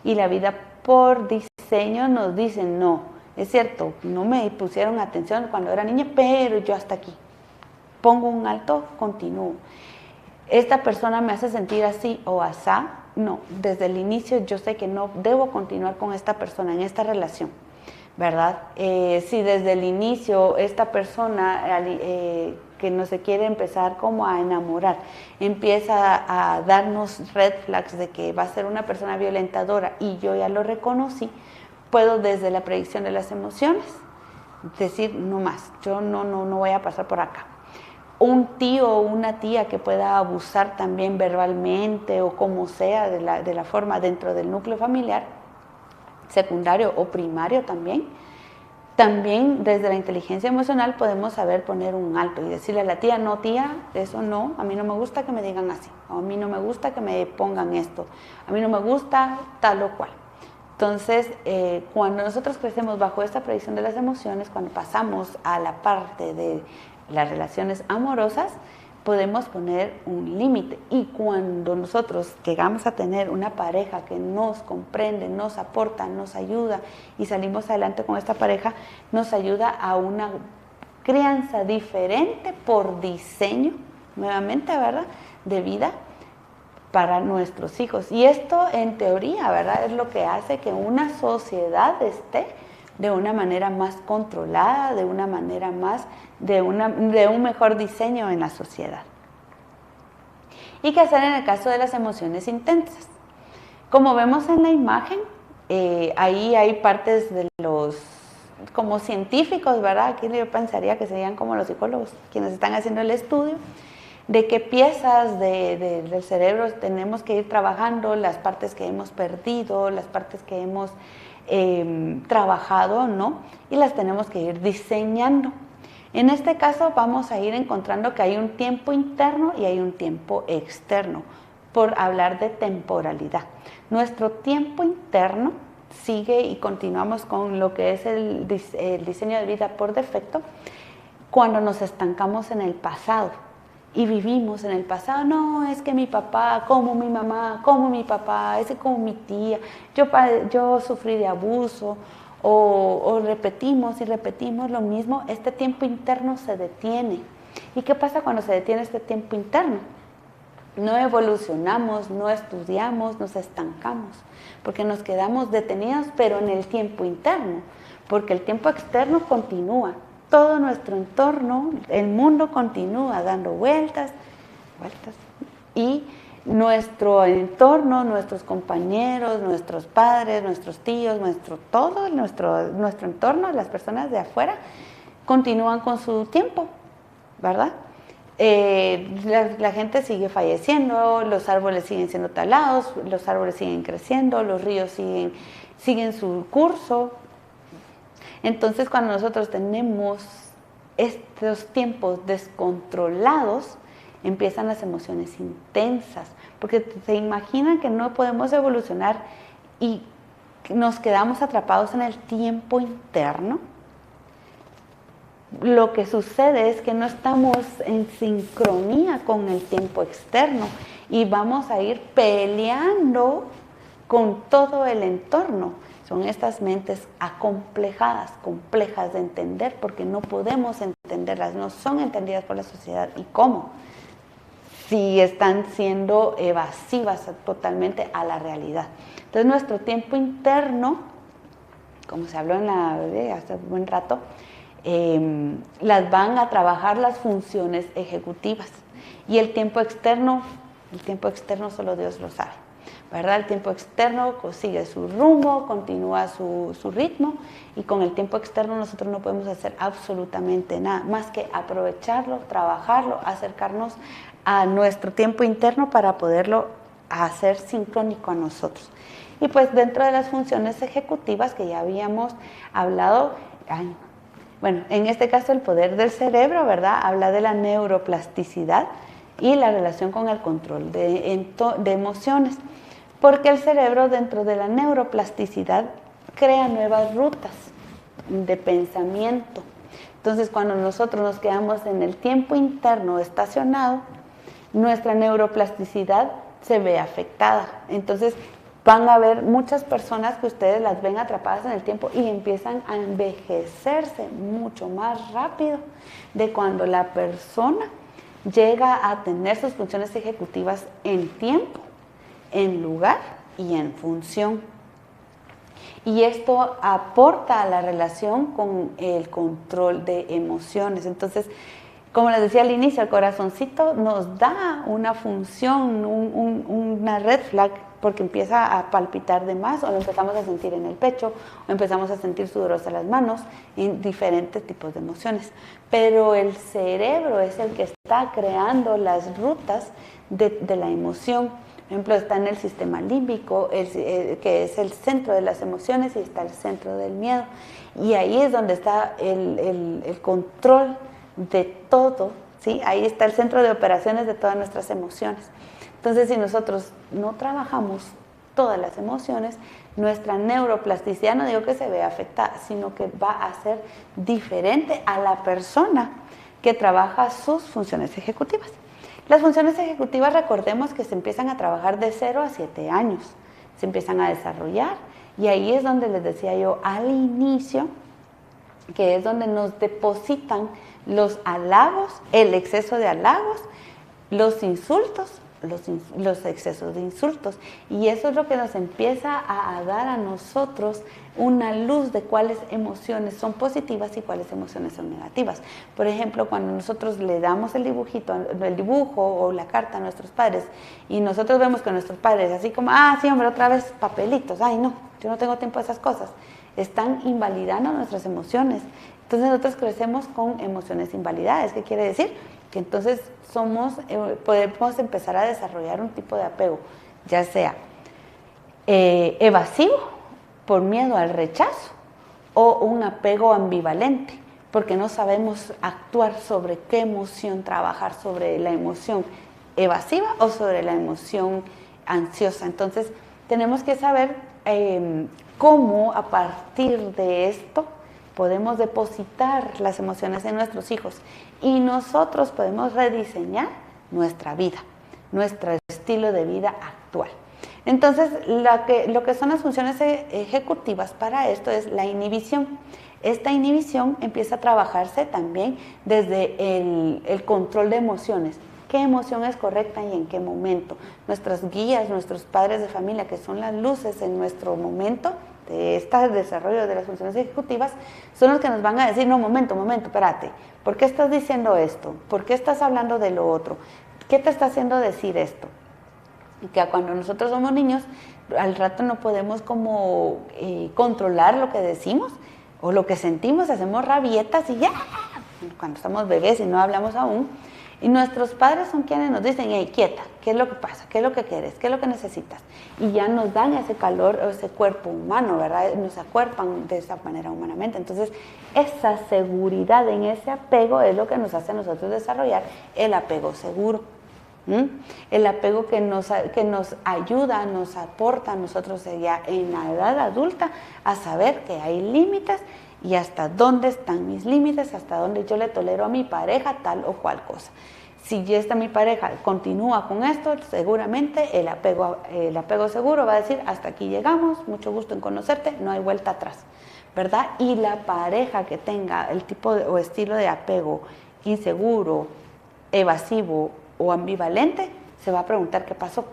Speaker 2: Y la vida por diseño nos dice, no, es cierto, no me pusieron atención cuando era niña, pero yo hasta aquí. Pongo un alto, continúo. Esta persona me hace sentir así o asá. No, desde el inicio yo sé que no debo continuar con esta persona en esta relación, ¿verdad? Si desde el inicio esta persona que no se quiere empezar como a enamorar, empieza a darnos red flags de que va a ser una persona violentadora y yo ya lo reconocí, puedo desde la predicción de las emociones decir, no más, yo no voy a pasar por acá. Un tío o una tía que pueda abusar también verbalmente o como sea de la forma dentro del núcleo familiar, secundario o primario también desde la inteligencia emocional podemos saber poner un alto y decirle a la tía, no tía, eso no, a mí no me gusta que me digan así, a mí no me gusta que me pongan esto, a mí no me gusta tal o cual. Entonces, cuando nosotros crecemos bajo esta predicción de las emociones, cuando pasamos a la parte de las relaciones amorosas, podemos poner un límite. Y cuando nosotros llegamos a tener una pareja que nos comprende, nos aporta, nos ayuda y salimos adelante con esta pareja, nos ayuda a una crianza diferente por diseño, nuevamente, ¿verdad?, de vida para nuestros hijos. Y esto, en teoría, ¿verdad?, es lo que hace que una sociedad esté de una manera más controlada, de una manera más, de un mejor diseño en la sociedad. ¿Y qué hacer en el caso de las emociones intensas? Como vemos en la imagen, ahí hay partes de los, como científicos, ¿verdad? Aquí yo pensaría que serían como los psicólogos, quienes están haciendo el estudio, de qué piezas del cerebro tenemos que ir trabajando, las partes que hemos perdido, las partes que hemos trabajado, ¿no? Y las tenemos que ir diseñando. En este caso vamos a ir encontrando que hay un tiempo interno y hay un tiempo externo, por hablar de temporalidad. Nuestro tiempo interno sigue y continuamos con lo que es el diseño de vida por defecto cuando nos estancamos en el pasado y vivimos en el pasado. No, es que mi papá, como mi mamá, como mi papá, ese como mi tía, yo sufrí de abuso, o repetimos y repetimos lo mismo. Este tiempo interno se detiene. ¿Y qué pasa cuando se detiene este tiempo interno? No evolucionamos, no estudiamos, nos estancamos, porque nos quedamos detenidos, pero en el tiempo interno, porque el tiempo externo continúa. todo nuestro entorno, el mundo continúa dando vueltas, y nuestro entorno, nuestros compañeros, nuestros padres, nuestros tíos, nuestro entorno, las personas de afuera, continúan con su tiempo, ¿verdad? La gente sigue falleciendo, los árboles siguen siendo talados, los árboles siguen creciendo, los ríos siguen su curso. Entonces, cuando nosotros tenemos estos tiempos descontrolados, empiezan las emociones intensas, porque se imaginan que no podemos evolucionar y nos quedamos atrapados en el tiempo interno. Lo que sucede es que no estamos en sincronía con el tiempo externo y vamos a ir peleando con todo el entorno. Son estas mentes acomplejadas, complejas de entender, porque no podemos entenderlas, no son entendidas por la sociedad. ¿Y cómo? Si están siendo evasivas totalmente a la realidad. Entonces, nuestro tiempo interno, como se habló hace un buen rato, las van a trabajar las funciones ejecutivas. Y el tiempo externo solo Dios lo sabe, ¿verdad? El tiempo externo sigue su rumbo, continúa su ritmo, y con el tiempo externo nosotros no podemos hacer absolutamente nada más que aprovecharlo, trabajarlo, acercarnos a nuestro tiempo interno para poderlo hacer sincrónico a nosotros. Y pues dentro de las funciones ejecutivas que ya habíamos hablado, bueno, en este caso el poder del cerebro, ¿verdad? Habla de la neuroplasticidad y la relación con el control de emociones, porque el cerebro, dentro de la neuroplasticidad, crea nuevas rutas de pensamiento. Entonces, cuando nosotros nos quedamos en el tiempo interno estacionado, nuestra neuroplasticidad se ve afectada. Entonces, van a haber muchas personas que ustedes las ven atrapadas en el tiempo y empiezan a envejecerse mucho más rápido de cuando la persona llega a tener sus funciones ejecutivas en tiempo, en lugar y en función. Y esto aporta a la relación con el control de emociones. Entonces, como les decía al inicio, el corazoncito nos da una función, una red flag, porque empieza a palpitar de más, o lo empezamos a sentir en el pecho, o empezamos a sentir sudorosas las manos, en diferentes tipos de emociones. Pero el cerebro es el que está creando las rutas de la emoción. Por ejemplo, está en el sistema límbico, que es el centro de las emociones, y está el centro del miedo. Y ahí es donde está el control de todo, ¿sí? Ahí está el centro de operaciones de todas nuestras emociones. Entonces, si nosotros no trabajamos todas las emociones, nuestra neuroplasticidad, no digo que se vea afectada, sino que va a ser diferente a la persona que trabaja sus funciones ejecutivas. Las funciones ejecutivas, recordemos que se empiezan a trabajar de 0 a 7 años, se empiezan a desarrollar, y ahí es donde les decía yo al inicio, que es donde nos depositan los halagos, el exceso de halagos, los insultos, los excesos de insultos. Y eso es lo que nos empieza a dar a nosotros una luz de cuáles emociones son positivas y cuáles emociones son negativas. Por ejemplo, cuando nosotros le damos el dibujo o la carta a nuestros padres, y nosotros vemos que nuestros padres, así como, sí, hombre, otra vez papelitos, ay, no, yo no tengo tiempo de esas cosas, están invalidando nuestras emociones. Entonces nosotros crecemos con emociones invalidadas. ¿Qué quiere decir? Que entonces podemos empezar a desarrollar un tipo de apego, ya sea evasivo, por miedo al rechazo, o un apego ambivalente, porque no sabemos actuar sobre qué emoción trabajar, sobre la emoción evasiva o sobre la emoción ansiosa. Entonces tenemos que saber cómo a partir de esto podemos depositar las emociones en nuestros hijos, y nosotros podemos rediseñar nuestra vida, nuestro estilo de vida actual. Entonces, lo que son las funciones ejecutivas para esto es la inhibición. Esta inhibición empieza a trabajarse también desde el control de emociones. ¿Qué emoción es correcta y en qué momento? Nuestras guías, nuestros padres de familia, que son las luces en nuestro momento, de este desarrollo de las funciones ejecutivas son los que nos van a decir, no, momento, espérate, ¿por qué estás diciendo esto? ¿Por qué estás hablando de lo otro? ¿Qué te está haciendo decir esto? Y que cuando nosotros somos niños, al rato no podemos como controlar lo que decimos o lo que sentimos, hacemos rabietas y ya, cuando estamos bebés y no hablamos aún, y nuestros padres son quienes nos dicen, hey, quieta, ¿qué es lo que pasa? ¿Qué es lo que quieres? ¿Qué es lo que necesitas? Y ya nos dan ese calor, ese cuerpo humano, ¿verdad? Nos acuerpan de esa manera humanamente. Entonces, esa seguridad en ese apego es lo que nos hace a nosotros desarrollar el apego seguro. El apego que nos ayuda, nos aporta a nosotros ya en la edad adulta a saber que hay límites y hasta dónde están mis límites, hasta dónde yo le tolero a mi pareja tal o cual cosa. Si ya está mi pareja continúa con esto, seguramente el apego seguro va a decir, hasta aquí llegamos, mucho gusto en conocerte, no hay vuelta atrás, ¿verdad? Y la pareja que tenga el tipo o estilo de apego inseguro, evasivo o ambivalente, se va a preguntar qué pasó.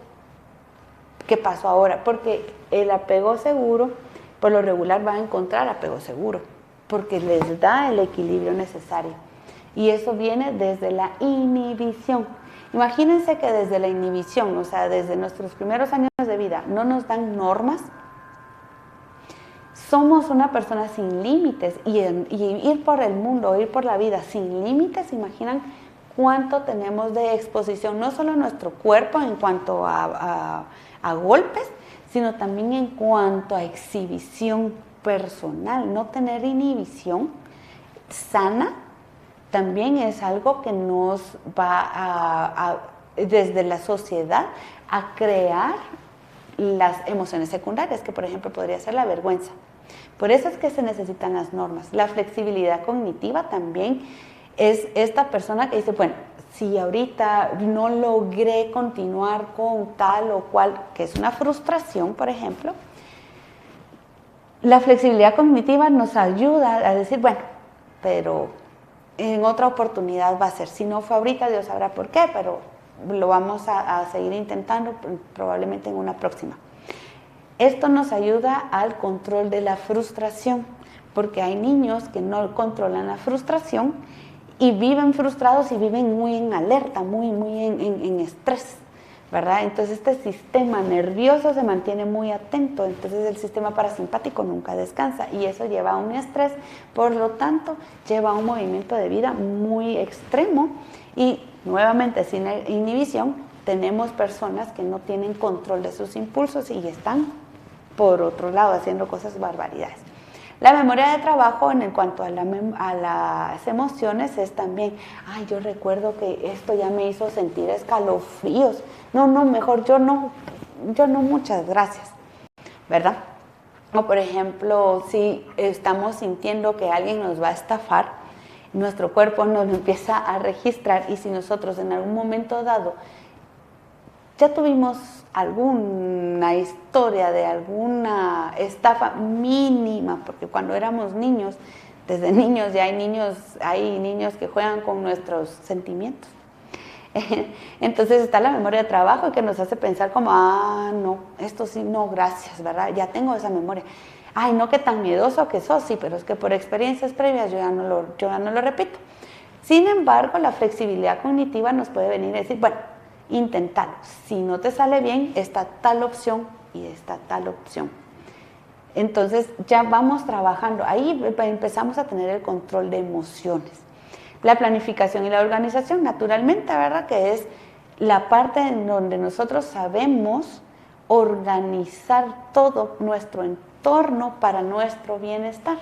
Speaker 2: ¿Qué pasó ahora? Porque el apego seguro, por lo regular, va a encontrar apego seguro, porque les da el equilibrio necesario. Y eso viene desde la inhibición. Imagínense que desde la inhibición, o sea, desde nuestros primeros años de vida, no nos dan normas. Somos una persona sin límites y ir por el mundo, ir por la vida sin límites, imaginan cuánto tenemos de exposición, no solo a nuestro cuerpo en cuanto a golpes, sino también en cuanto a exhibición personal. No tener inhibición sana también es algo que nos va desde la sociedad a crear las emociones secundarias, que por ejemplo podría ser la vergüenza. Por eso es que se necesitan las normas. La flexibilidad cognitiva también es esta persona que dice, bueno, si ahorita no logré continuar con tal o cual, que es una frustración, por ejemplo, la flexibilidad cognitiva nos ayuda a decir, bueno, pero en otra oportunidad va a ser. Si no fue ahorita, Dios sabrá por qué, pero lo vamos a seguir intentando probablemente en una próxima. Esto nos ayuda al control de la frustración, porque hay niños que no controlan la frustración y viven frustrados y viven muy en alerta, muy en estrés, ¿verdad? Entonces este sistema nervioso se mantiene muy atento, entonces el sistema parasimpático nunca descansa y eso lleva a un estrés, por lo tanto lleva a un movimiento de vida muy extremo y nuevamente sin inhibición tenemos personas que no tienen control de sus impulsos y están por otro lado haciendo cosas barbaridades. La memoria de trabajo en cuanto a las emociones es también, ay, yo recuerdo que esto ya me hizo sentir escalofríos. No, mejor yo no, muchas gracias, ¿verdad? O por ejemplo, si estamos sintiendo que alguien nos va a estafar, nuestro cuerpo nos lo empieza a registrar y si nosotros en algún momento dado ya tuvimos alguna historia de alguna estafa mínima, porque cuando éramos niños, desde niños ya hay niños que juegan con nuestros sentimientos. Entonces está la memoria de trabajo que nos hace pensar como, no, esto sí, no, gracias, ¿verdad? Ya tengo esa memoria. Ay, no, qué tan miedoso que sos, sí, pero es que por experiencias previas yo ya no lo repito. Sin embargo, la flexibilidad cognitiva nos puede venir a decir, bueno, inténtalo. Si no te sale bien, está tal opción y está tal opción. Entonces ya vamos trabajando. Ahí empezamos a tener el control de emociones. La planificación y la organización, naturalmente, ¿verdad? Que es la parte en donde nosotros sabemos organizar todo nuestro entorno para nuestro bienestar.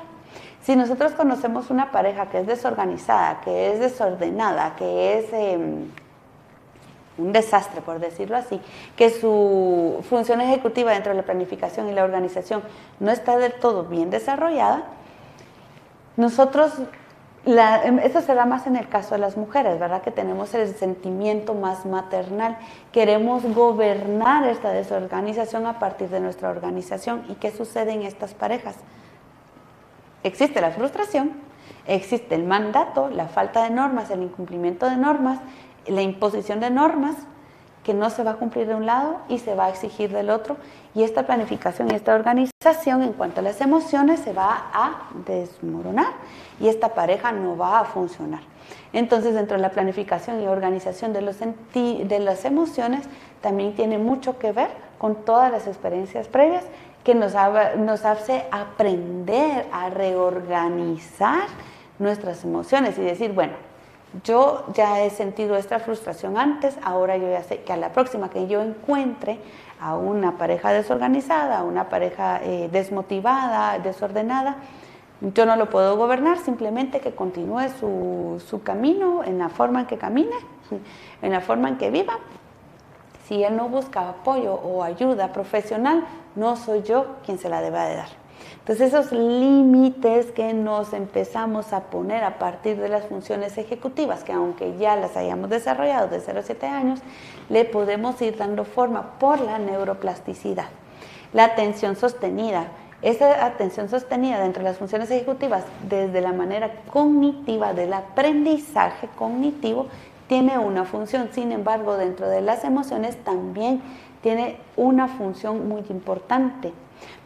Speaker 2: Si nosotros conocemos una pareja que es desorganizada, que es desordenada, que es un desastre, por decirlo así, que su función ejecutiva dentro de la planificación y la organización no está del todo bien desarrollada, nosotros, eso se da más en el caso de las mujeres, ¿verdad? Que tenemos el sentimiento más maternal, queremos gobernar esta desorganización a partir de nuestra organización. ¿Y qué sucede en estas parejas? Existe la frustración, existe el mandato, la falta de normas, el incumplimiento de normas, la imposición de normas que no se va a cumplir de un lado y se va a exigir del otro, y esta planificación y esta organización organización en cuanto a las emociones se va a desmoronar y esta pareja no va a funcionar. Entonces, dentro de la planificación y organización de las emociones, también tiene mucho que ver con todas las experiencias previas que nos hace aprender a reorganizar nuestras emociones y decir, bueno, yo ya he sentido esta frustración antes, ahora yo ya sé que a la próxima que yo encuentre a una pareja desorganizada, a una pareja desmotivada, desordenada, yo no lo puedo gobernar, simplemente que continúe su camino en la forma en que camine, en la forma en que viva. Si él no busca apoyo o ayuda profesional, no soy yo quien se la deba de dar. Entonces, esos límites que nos empezamos a poner a partir de las funciones ejecutivas, que aunque ya las hayamos desarrollado de 0 a 7 años, le podemos ir dando forma por la neuroplasticidad. La atención sostenida. Esa atención sostenida dentro de las funciones ejecutivas, desde la manera cognitiva del aprendizaje cognitivo, tiene una función. Sin embargo, dentro de las emociones también tiene una función muy importante,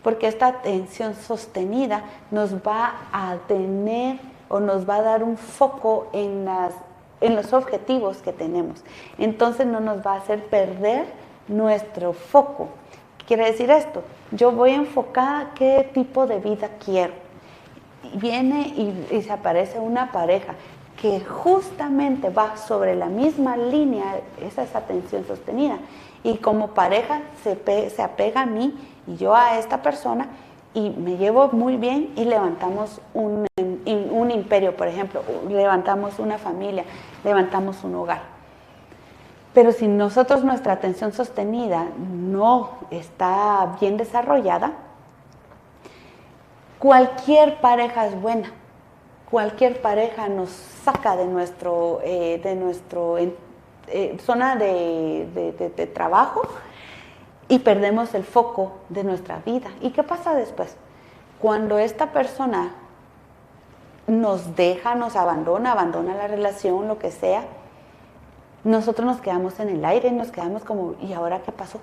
Speaker 2: porque esta atención sostenida nos va a tener o nos va a dar un foco en los objetivos que tenemos. Entonces no nos va a hacer perder nuestro foco. ¿Qué quiere decir esto? Yo voy enfocada a qué tipo de vida quiero. Viene y se aparece una pareja que justamente va sobre la misma línea, esa es atención sostenida, y como pareja se apega a mí y yo a esta persona y me llevo muy bien y levantamos un imperio, por ejemplo, levantamos una familia, levantamos un hogar. Pero si nosotros nuestra atención sostenida no está bien desarrollada, cualquier pareja es buena. Cualquier pareja nos saca de nuestro zona de trabajo y perdemos el foco de nuestra vida. ¿Y qué pasa después? Cuando esta persona nos deja, nos abandona la relación, lo que sea, nosotros nos quedamos en el aire, nos quedamos como, ¿y ahora qué pasó?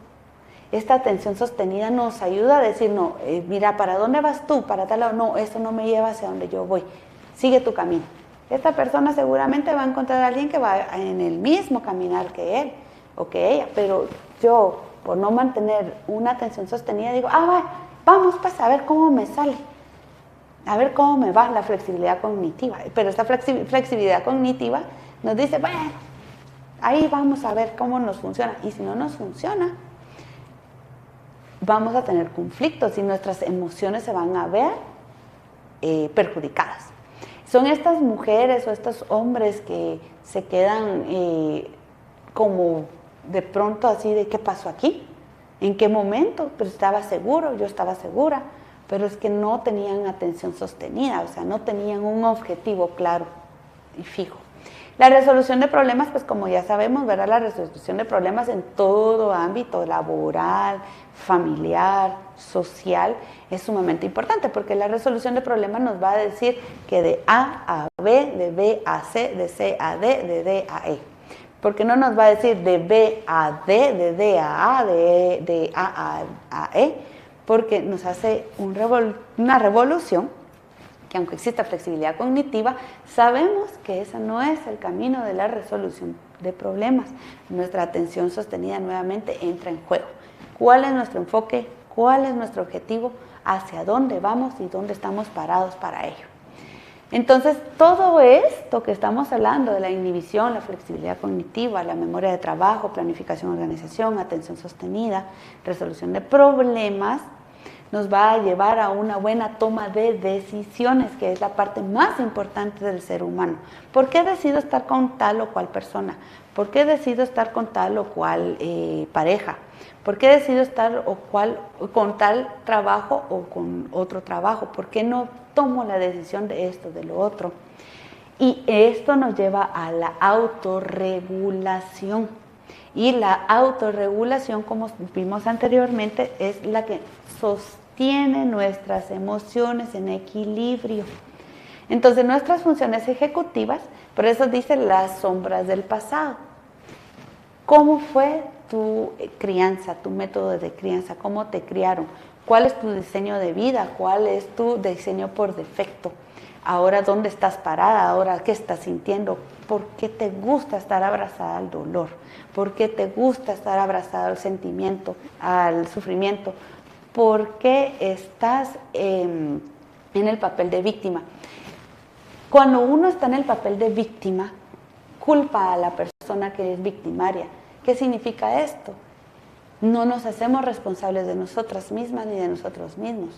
Speaker 2: Esta atención sostenida nos ayuda a decir, no, mira, ¿para dónde vas tú? ¿Para tal lado? No, esto no me lleva hacia donde yo voy. Sigue tu camino. Esta persona seguramente va a encontrar a alguien que va en el mismo caminar que él o que ella, pero yo, por no mantener una atención sostenida, digo, vamos pues a ver cómo me sale, a ver cómo me va la flexibilidad cognitiva. Pero esta flexibilidad cognitiva nos dice, bueno, ahí vamos a ver cómo nos funciona. Y si no nos funciona, vamos a tener conflictos y nuestras emociones se van a ver perjudicadas. Son estas mujeres o estos hombres que se quedan como de pronto así de ¿qué pasó aquí? ¿En qué momento? Pero estaba seguro, yo estaba segura, pero es que no tenían atención sostenida, o sea, no tenían un objetivo claro y fijo. La resolución de problemas, pues como ya sabemos, ¿verdad? La resolución de problemas en todo ámbito, laboral, familiar, social, es sumamente importante porque la resolución de problemas nos va a decir que de A a B, de B a C, de C a D, de D a E. Porque no nos va a decir de B a D, de D a A, de A a E, porque nos hace una revolución que aunque exista flexibilidad cognitiva, sabemos que ese no es el camino de la resolución de problemas. Nuestra atención sostenida nuevamente entra en juego. ¿Cuál es nuestro enfoque? ¿Cuál es nuestro objetivo? ¿Hacia dónde vamos y dónde estamos parados para ello? Entonces, todo esto que estamos hablando de la inhibición, la flexibilidad cognitiva, la memoria de trabajo, planificación, organización, atención sostenida, resolución de problemas, nos va a llevar a una buena toma de decisiones, que es la parte más importante del ser humano. ¿Por qué decido estar con tal o cual persona? ¿Por qué decido estar con tal o cual pareja? ¿Por qué decido estar con tal trabajo o con otro trabajo? ¿Por qué no tomo la decisión de esto, de lo otro? Y esto nos lleva a la autorregulación. Y la autorregulación, como vimos anteriormente, es la que sostiene nuestras emociones en equilibrio. Entonces, nuestras funciones ejecutivas, por eso dice las sombras del pasado. ¿Cómo fue tu crianza, tu método de crianza? ¿Cómo te criaron? ¿Cuál es tu diseño de vida? ¿Cuál es tu diseño por defecto? Ahora, ¿dónde estás parada? Ahora, ¿qué estás sintiendo? ¿Por qué te gusta estar abrazada al dolor? ¿Por qué te gusta estar abrazada al sentimiento, al sufrimiento? ¿Por qué estás en el papel de víctima? Cuando uno está en el papel de víctima, culpa a la persona que es victimaria. ¿Qué significa esto? No nos hacemos responsables de nosotras mismas ni de nosotros mismos.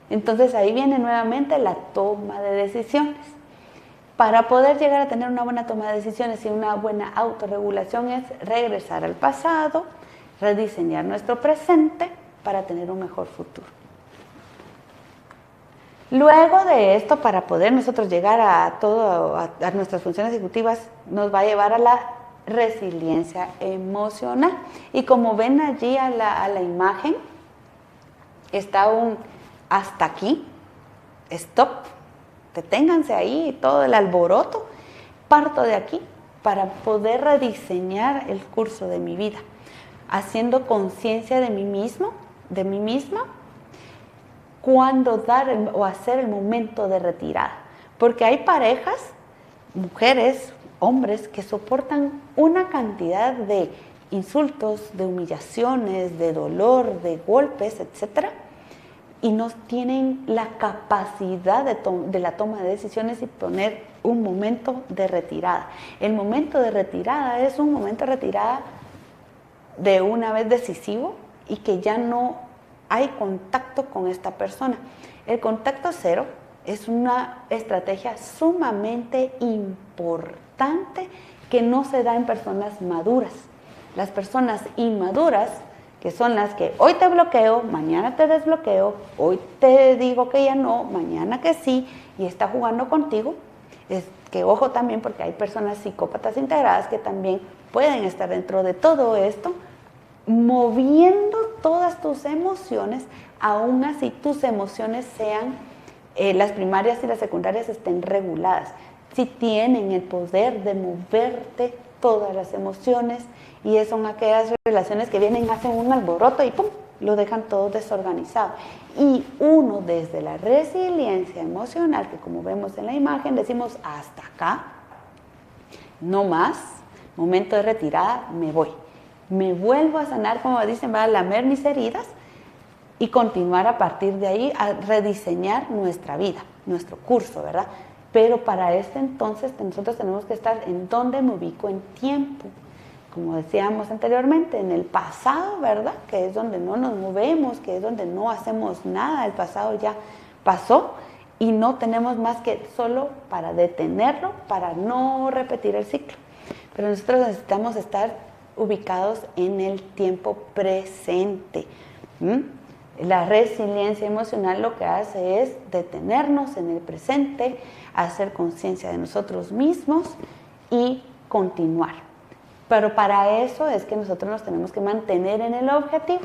Speaker 2: Entonces ahí viene nuevamente la toma de decisiones. Para poder llegar a tener una buena toma de decisiones y una buena autorregulación es regresar al pasado, rediseñar nuestro presente para tener un mejor futuro. Luego de esto, para poder nosotros llegar a nuestras funciones ejecutivas, nos va a llevar a la resiliencia emocional. Y como ven allí a la imagen, está un hasta aquí, stop, deténganse ahí, todo el alboroto, parto de aquí para poder rediseñar el curso de mi vida, haciendo conciencia de mí mismo, de mí misma, cuando dar o hacer el momento de retirada. Porque hay parejas, mujeres, hombres, que soportan una cantidad de insultos, de humillaciones, de dolor, de golpes, etcétera, y no tienen la capacidad de la toma de decisiones y poner un momento de retirada. El momento de retirada es un momento de retirada de una vez decisivo y que ya no hay contacto con esta persona. El contacto cero es una estrategia sumamente importante que no se da en personas maduras. Las personas inmaduras, que son las que hoy te bloqueo, mañana te desbloqueo, hoy te digo que ya no, mañana que sí, y está jugando contigo. Es que ojo también, porque hay personas psicópatas integradas que también pueden estar dentro de todo esto, moviendo todas tus emociones, aún así tus emociones sean, las primarias y las secundarias estén reguladas. Si tienen el poder de moverte todas las emociones, y son aquellas relaciones que vienen, hacen un alboroto y ¡pum!, lo dejan todo desorganizado. Y uno desde la resiliencia emocional, que como vemos en la imagen, decimos hasta acá, no más, momento de retirada, me voy. Me vuelvo a sanar, como dicen, va a lamer mis heridas y continuar a partir de ahí a rediseñar nuestra vida, nuestro curso, ¿verdad? Pero para este entonces nosotros tenemos que estar en donde me ubico en tiempo. Como decíamos anteriormente, en el pasado, ¿verdad? Que es donde no nos movemos, que es donde no hacemos nada, el pasado ya pasó y no tenemos más que solo para detenerlo, para no repetir el ciclo. Pero nosotros necesitamos estar ubicados en el tiempo presente. La resiliencia emocional lo que hace es detenernos en el presente, hacer conciencia de nosotros mismos y continuar. Pero para eso es que nosotros nos tenemos que mantener en el objetivo.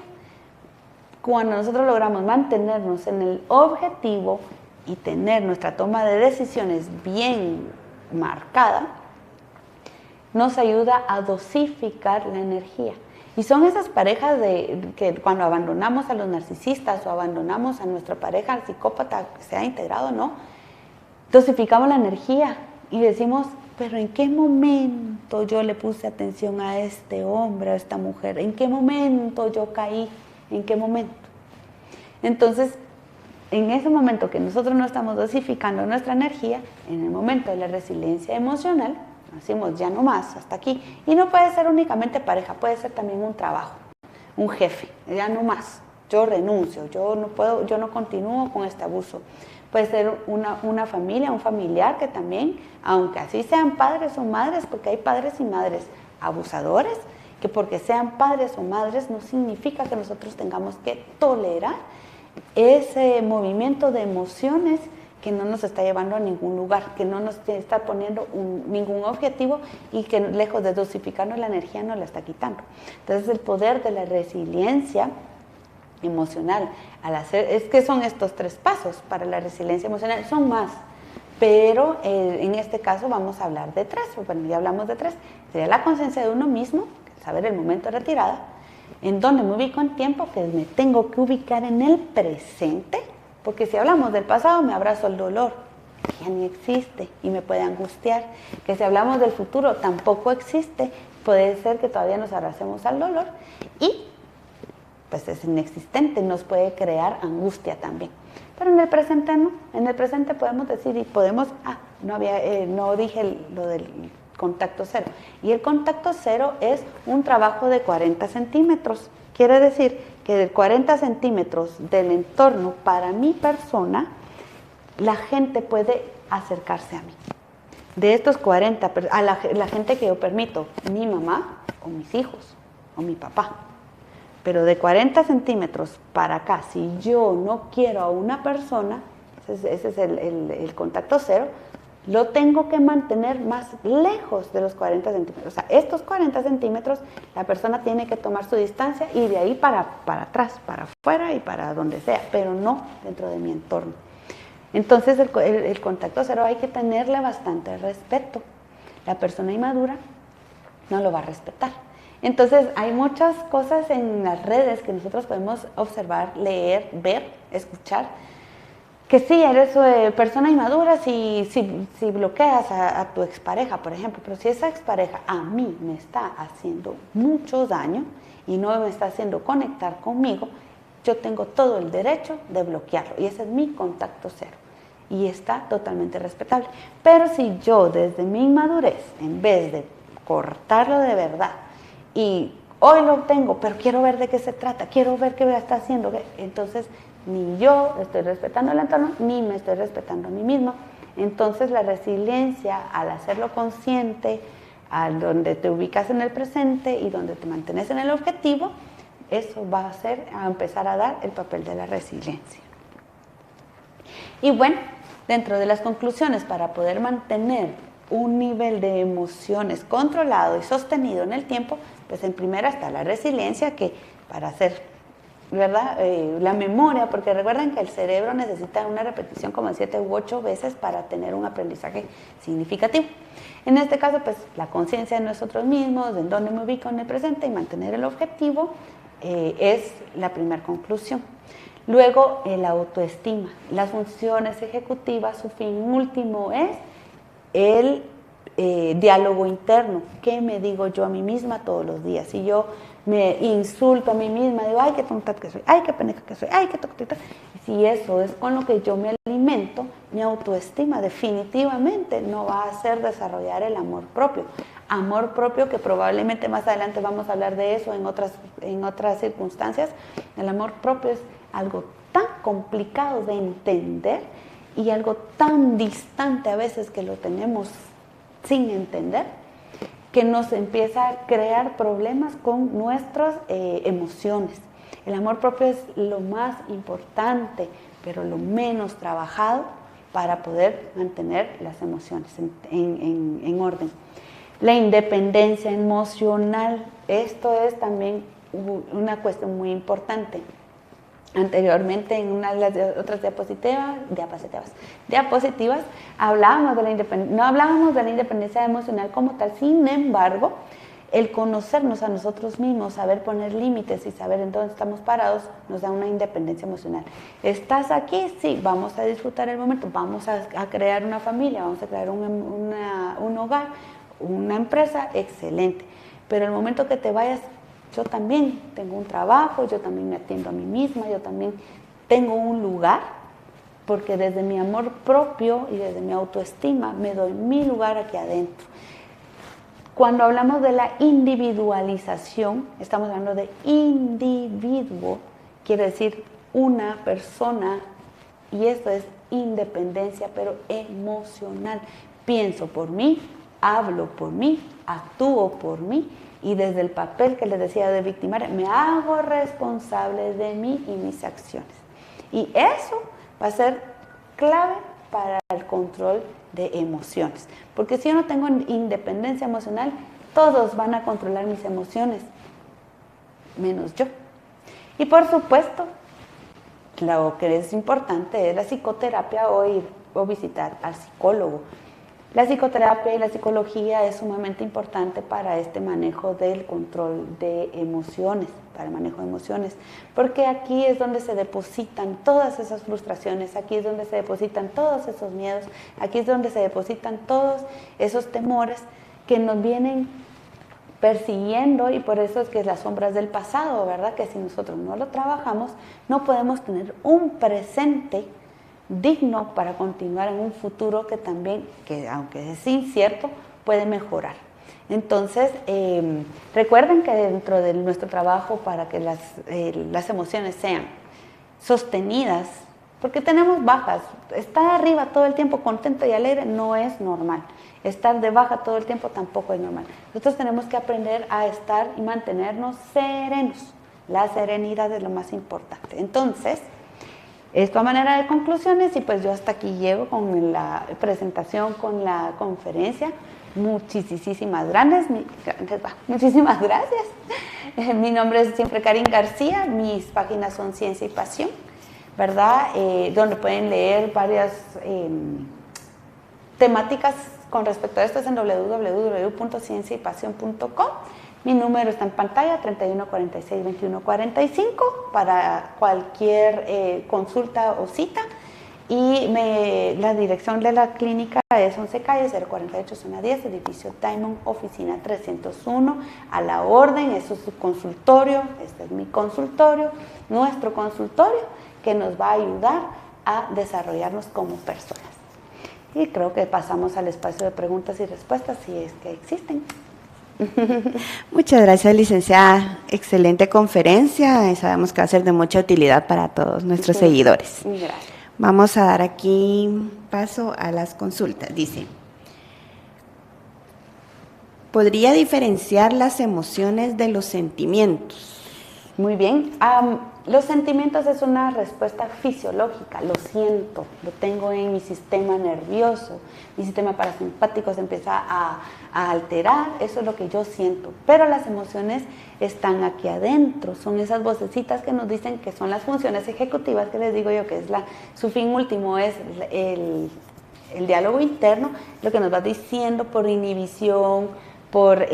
Speaker 2: Cuando nosotros logramos mantenernos en el objetivo y tener nuestra toma de decisiones bien marcada, nos ayuda a dosificar la energía. Y son esas parejas que cuando abandonamos a los narcisistas o abandonamos a nuestra pareja, al psicópata, sea integrado o no, dosificamos la energía y decimos, pero ¿en qué momento yo le puse atención a este hombre, a esta mujer? ¿En qué momento yo caí? ¿En qué momento? Entonces, en ese momento que nosotros no estamos dosificando nuestra energía, en el momento de la resiliencia emocional, decimos ya no más, hasta aquí. Y no puede ser únicamente pareja, puede ser también un trabajo, un jefe, ya no más, yo renuncio, yo no puedo, yo no continúo con este abuso. Puede ser una familia, un familiar que también, aunque así sean padres o madres, porque hay padres y madres abusadores, que porque sean padres o madres no significa que nosotros tengamos que tolerar ese movimiento de emociones que no nos está llevando a ningún lugar, que no nos está poniendo ningún objetivo y que lejos de dosificarnos la energía nos la está quitando. Entonces el poder de la resiliencia emocional, es que son estos 3 pasos para la resiliencia emocional, son más, pero en este caso vamos a hablar de 3, bueno, ya hablamos de 3, sería la conciencia de uno mismo, saber el momento de retirada, ¿En dónde me ubico en tiempo? Que me tengo que ubicar en el presente, porque si hablamos del pasado me abrazo el dolor, que ya ni existe y me puede angustiar. Que si hablamos del futuro tampoco existe, puede ser que todavía nos abracemos al dolor y pues es inexistente, nos puede crear angustia también. Pero en el presente no, en el presente podemos decir y podemos, no dije lo del contacto cero. Y el contacto cero es un trabajo de 40 centímetros. Quiere decir que de 40 centímetros del entorno para mi persona, la gente puede acercarse a mí. De estos 40, a la gente que yo permito, mi mamá o mis hijos o mi papá. Pero de 40 centímetros para acá, si yo no quiero a una persona, ese es el contacto cero, lo tengo que mantener más lejos de los 40 centímetros. O sea, estos 40 centímetros, la persona tiene que tomar su distancia y de ahí para atrás, para afuera y para donde sea, pero no dentro de mi entorno. Entonces, el contacto cero hay que tenerle bastante respeto. La persona inmadura no lo va a respetar. Entonces, hay muchas cosas en las redes que nosotros podemos observar, leer, ver, escuchar, que sí, eres persona inmadura si bloqueas a tu expareja, por ejemplo, pero si esa expareja a mí me está haciendo mucho daño y no me está haciendo conectar conmigo, yo tengo todo el derecho de bloquearlo y ese es mi contacto cero y está totalmente respetable. Pero si yo desde mi inmadurez, en vez de cortarlo de verdad, y hoy lo tengo, pero quiero ver de qué se trata, quiero ver qué me está haciendo, entonces ni yo estoy respetando el entorno, ni me estoy respetando a mí mismo. Entonces la resiliencia, al hacerlo consciente, al donde te ubicas en el presente y donde te mantienes en el objetivo, eso va a empezar a dar el papel de la resiliencia. Y bueno, dentro de las conclusiones para poder mantener un nivel de emociones controlado y sostenido en el tiempo, pues en primera está la resiliencia, que para hacer, ¿verdad? La memoria, porque recuerden que el cerebro necesita una repetición como de 7 u 8 veces para tener un aprendizaje significativo. En este caso, pues la conciencia de nosotros mismos, de en dónde me ubico en el presente y mantener el objetivo, es la primera conclusión. Luego, la autoestima. Las funciones ejecutivas, su fin último es el diálogo interno. ¿Qué me digo yo a mí misma todos los días? Si yo me insulto a mí misma, digo, ay, qué tonta que soy, ay, qué pendeja que soy, ay, qué tontita. Si eso es con lo que yo me alimento, mi autoestima definitivamente no va a hacer desarrollar el amor propio. Amor propio que probablemente más adelante vamos a hablar de eso en otras circunstancias. El amor propio es algo tan complicado de entender y algo tan distante a veces que lo tenemos sin entender, que nos empieza a crear problemas con nuestras emociones. El amor propio es lo más importante, pero lo menos trabajado para poder mantener las emociones en orden. La independencia emocional, esto es también una cuestión muy importante. Anteriormente, en una de las otras diapositivas hablábamos de la independencia, no hablábamos de la independencia emocional como tal. Sin embargo, el conocernos a nosotros mismos, saber poner límites y saber en dónde estamos parados, nos da una independencia emocional. ¿Estás aquí? Sí, vamos a disfrutar el momento, vamos a crear una familia, vamos a crear un hogar, una empresa, excelente. Pero el momento que te vayas, yo también tengo un trabajo, yo también me atiendo a mí misma, yo también tengo un lugar, porque desde mi amor propio y desde mi autoestima me doy mi lugar aquí adentro. Cuando hablamos de la individualización, estamos hablando de individuo, quiere decir una persona, y esto es independencia, pero emocional. Pienso por mí, hablo por mí, actúo por mí, y desde el papel que les decía de victimaria, me hago responsable de mí y mis acciones. Y eso va a ser clave para el control de emociones. Porque si yo no tengo independencia emocional, todos van a controlar mis emociones, menos yo. Y por supuesto, lo que es importante es la psicoterapia o visitar al psicólogo. La psicoterapia y la psicología es sumamente importante para este manejo del control de emociones, para el manejo de emociones, porque aquí es donde se depositan todas esas frustraciones, aquí es donde se depositan todos esos miedos, aquí es donde se depositan todos esos temores que nos vienen persiguiendo, y por eso es que es las sombras del pasado, ¿verdad? Que si nosotros no lo trabajamos, no podemos tener un presente digno para continuar en un futuro que también, que aunque es incierto, puede mejorar. Entonces, recuerden que dentro de nuestro trabajo, para que las emociones sean sostenidas, porque tenemos bajas, estar arriba todo el tiempo contento y alegre no es normal, estar de baja todo el tiempo tampoco es normal. Nosotros tenemos que aprender a estar y mantenernos serenos. La serenidad es lo más importante. Entonces, esto a manera de conclusiones, y pues yo hasta aquí llego con la presentación, con la conferencia. Muchísimas gracias. Mi nombre es siempre Karin García, mis páginas son Ciencia y Pasión, ¿verdad? Donde pueden leer varias temáticas con respecto a esto, es en www.cienciaypasion.com. Mi número está en pantalla, 3146-2145, para cualquier consulta o cita. Y la dirección de la clínica es 11 calle 048 zona 10, edificio Diamond, oficina 301, a la orden. Eso es su consultorio, este es mi consultorio, nuestro consultorio, que nos va a ayudar a desarrollarnos como personas. Y creo que pasamos al espacio de preguntas y respuestas, si es que existen.
Speaker 1: Muchas gracias, licenciada. Excelente conferencia. Sabemos que va a ser de mucha utilidad para todos nuestros seguidores.
Speaker 2: Gracias.
Speaker 1: Vamos a dar aquí paso a las consultas. Dice, ¿podría diferenciar las emociones de los sentimientos?
Speaker 2: Muy bien. Los sentimientos es una respuesta fisiológica, lo siento, lo tengo en mi sistema nervioso, mi sistema parasimpático se empieza a alterar, eso es lo que yo siento. Pero las emociones están aquí adentro, son esas vocecitas que nos dicen que son las funciones ejecutivas, que les digo yo que es su fin último es el diálogo interno, lo que nos va diciendo por inhibición, por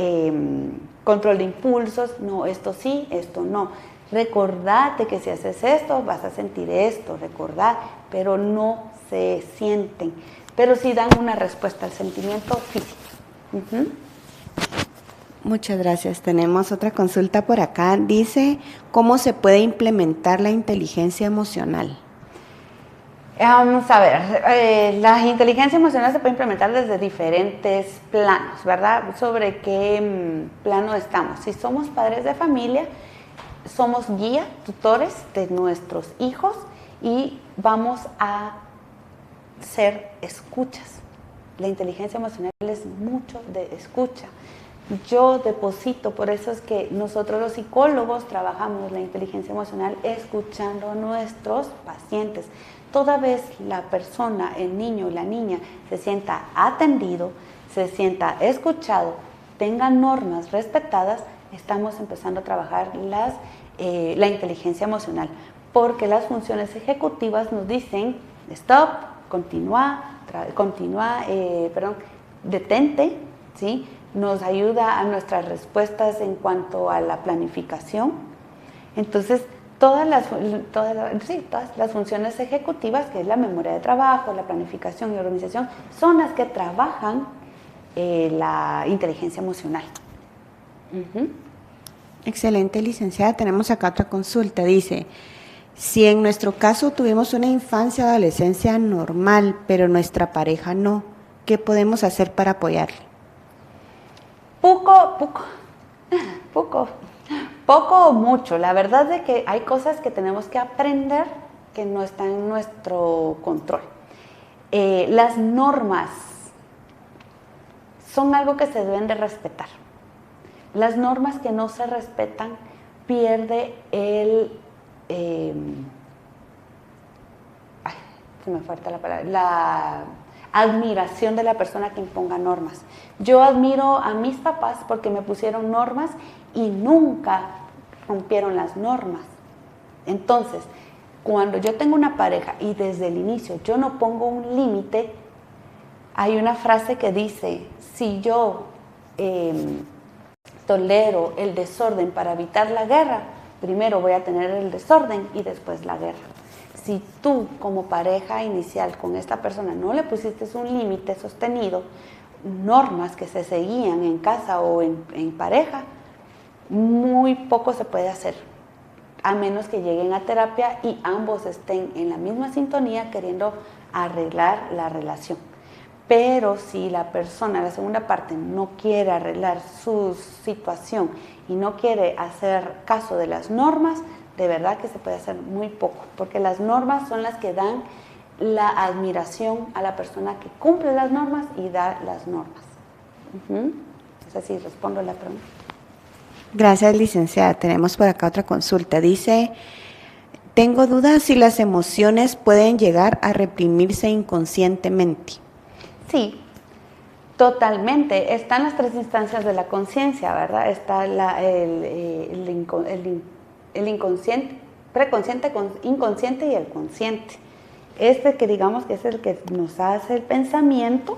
Speaker 2: control de impulsos, no, esto sí, esto no. Recordate que si haces esto, vas a sentir esto, recordad, pero no se sienten, pero sí dan una respuesta al sentimiento físico.
Speaker 1: Muchas gracias. Tenemos otra consulta por acá. Dice, ¿cómo se puede implementar la inteligencia emocional?
Speaker 2: Vamos a ver, la inteligencia emocional se puede implementar desde diferentes planos, ¿verdad? Sobre qué plano estamos. Si somos padres de familia, somos guía, tutores de nuestros hijos y vamos a ser escuchas. La inteligencia emocional es mucho de escucha. Yo deposito, por eso es que nosotros los psicólogos trabajamos la inteligencia emocional escuchando a nuestros pacientes. Toda vez la persona, el niño o la niña se sienta atendido, se sienta escuchado, tenga normas respetadas, estamos empezando a trabajar la inteligencia emocional, porque las funciones ejecutivas nos dicen stop, detente, ¿sí? Nos ayuda a nuestras respuestas en cuanto a la planificación. Entonces, todas las funciones ejecutivas, que es la memoria de trabajo, la planificación y organización, son las que trabajan la inteligencia emocional.
Speaker 1: Excelente, licenciada. Tenemos acá otra consulta. Dice, si en nuestro caso tuvimos una infancia o adolescencia normal, pero nuestra pareja no, ¿qué podemos hacer para apoyarle?
Speaker 2: Poco o mucho. La verdad es que hay cosas que tenemos que aprender que no están en nuestro control. Las normas son algo que se deben de respetar. Las normas que no se respetan pierde se me falta la palabra, la admiración de la persona que imponga normas. Yo admiro a mis papás porque me pusieron normas y nunca rompieron las normas. Entonces, cuando yo tengo una pareja y desde el inicio yo no pongo un límite, Hay una frase que dice, si yo tolero el desorden para evitar la guerra, primero voy a tener el desorden y después la guerra. Si tú como pareja inicial con esta persona no le pusiste un límite sostenido, normas que se seguían en casa o en pareja, muy poco se puede hacer, a menos que lleguen a terapia y ambos estén en la misma sintonía queriendo arreglar la relación. Pero si la persona, la segunda parte, no quiere arreglar su situación y no quiere hacer caso de las normas, de verdad que se puede hacer muy poco, porque las normas son las que dan la admiración a la persona que cumple las normas y da las normas. Es así, respondo la pregunta.
Speaker 1: Gracias, licenciada. Tenemos por acá otra consulta. Dice, tengo dudas si las emociones pueden llegar a reprimirse inconscientemente.
Speaker 2: Sí, totalmente. Están las tres instancias de la conciencia, ¿verdad? Está el inconsciente, preconsciente, inconsciente y el consciente. Este que digamos que es el que nos hace el pensamiento,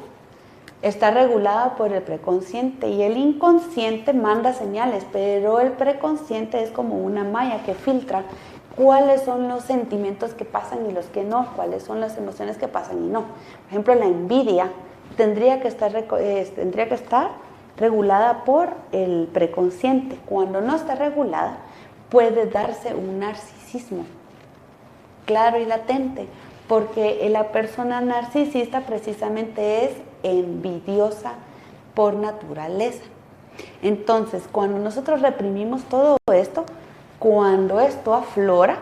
Speaker 2: está regulado por el preconsciente y el inconsciente manda señales, pero el preconsciente es como una malla que filtra cuáles son los sentimientos que pasan y los que no, cuáles son las emociones que pasan y no. Por ejemplo, la envidia tendría que estar regulada por el preconsciente. Cuando no está regulada, puede darse un narcisismo claro y latente, porque la persona narcisista precisamente es envidiosa por naturaleza. Entonces, cuando nosotros reprimimos todo esto, cuando esto aflora,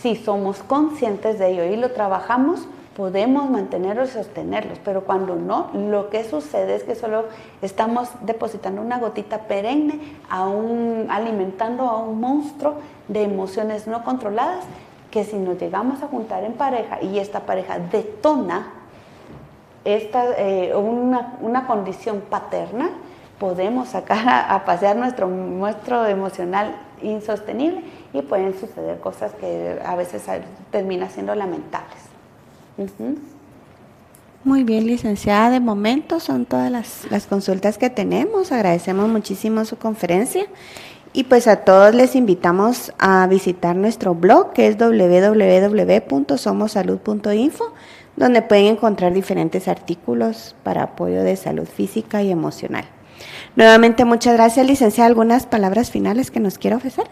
Speaker 2: si somos conscientes de ello y lo trabajamos, podemos mantenerlos y sostenerlos, pero cuando no, lo que sucede es que solo estamos depositando una gotita perenne, alimentando a un monstruo de emociones no controladas, que si nos llegamos a juntar en pareja y esta pareja detona una condición paterna, podemos sacar a pasear nuestro emocional insostenible y pueden suceder cosas que a veces terminan siendo lamentables.
Speaker 1: Muy bien, licenciada. De momento son todas las consultas que tenemos. Agradecemos muchísimo su conferencia y pues a todos les invitamos a visitar nuestro blog que es www.somosalud.info, donde pueden encontrar diferentes artículos para apoyo de salud física y emocional. Nuevamente, muchas gracias, licenciada. ¿Algunas palabras finales que nos quiera ofrecer?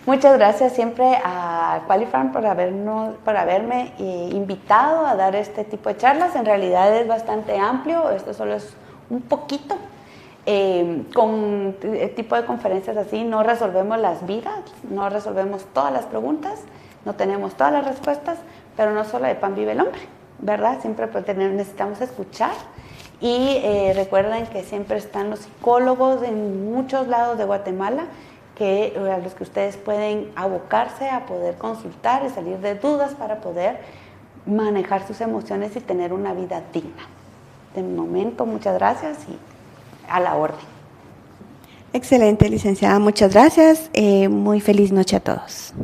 Speaker 2: Muchas gracias siempre a Qualifarm por haberme invitado a dar este tipo de charlas. En realidad es bastante amplio, esto solo es un poquito. Con el tipo de conferencias así no resolvemos las vidas, no resolvemos todas las preguntas, no tenemos todas las respuestas, pero no solo de pan vive el hombre, ¿verdad? Siempre necesitamos escuchar. Y recuerden que siempre están los psicólogos en muchos lados de Guatemala a los que ustedes pueden abocarse a poder consultar y salir de dudas para poder manejar sus emociones y tener una vida digna. De momento, muchas gracias y a la orden.
Speaker 1: Excelente, licenciada. Muchas gracias. Muy feliz noche a todos.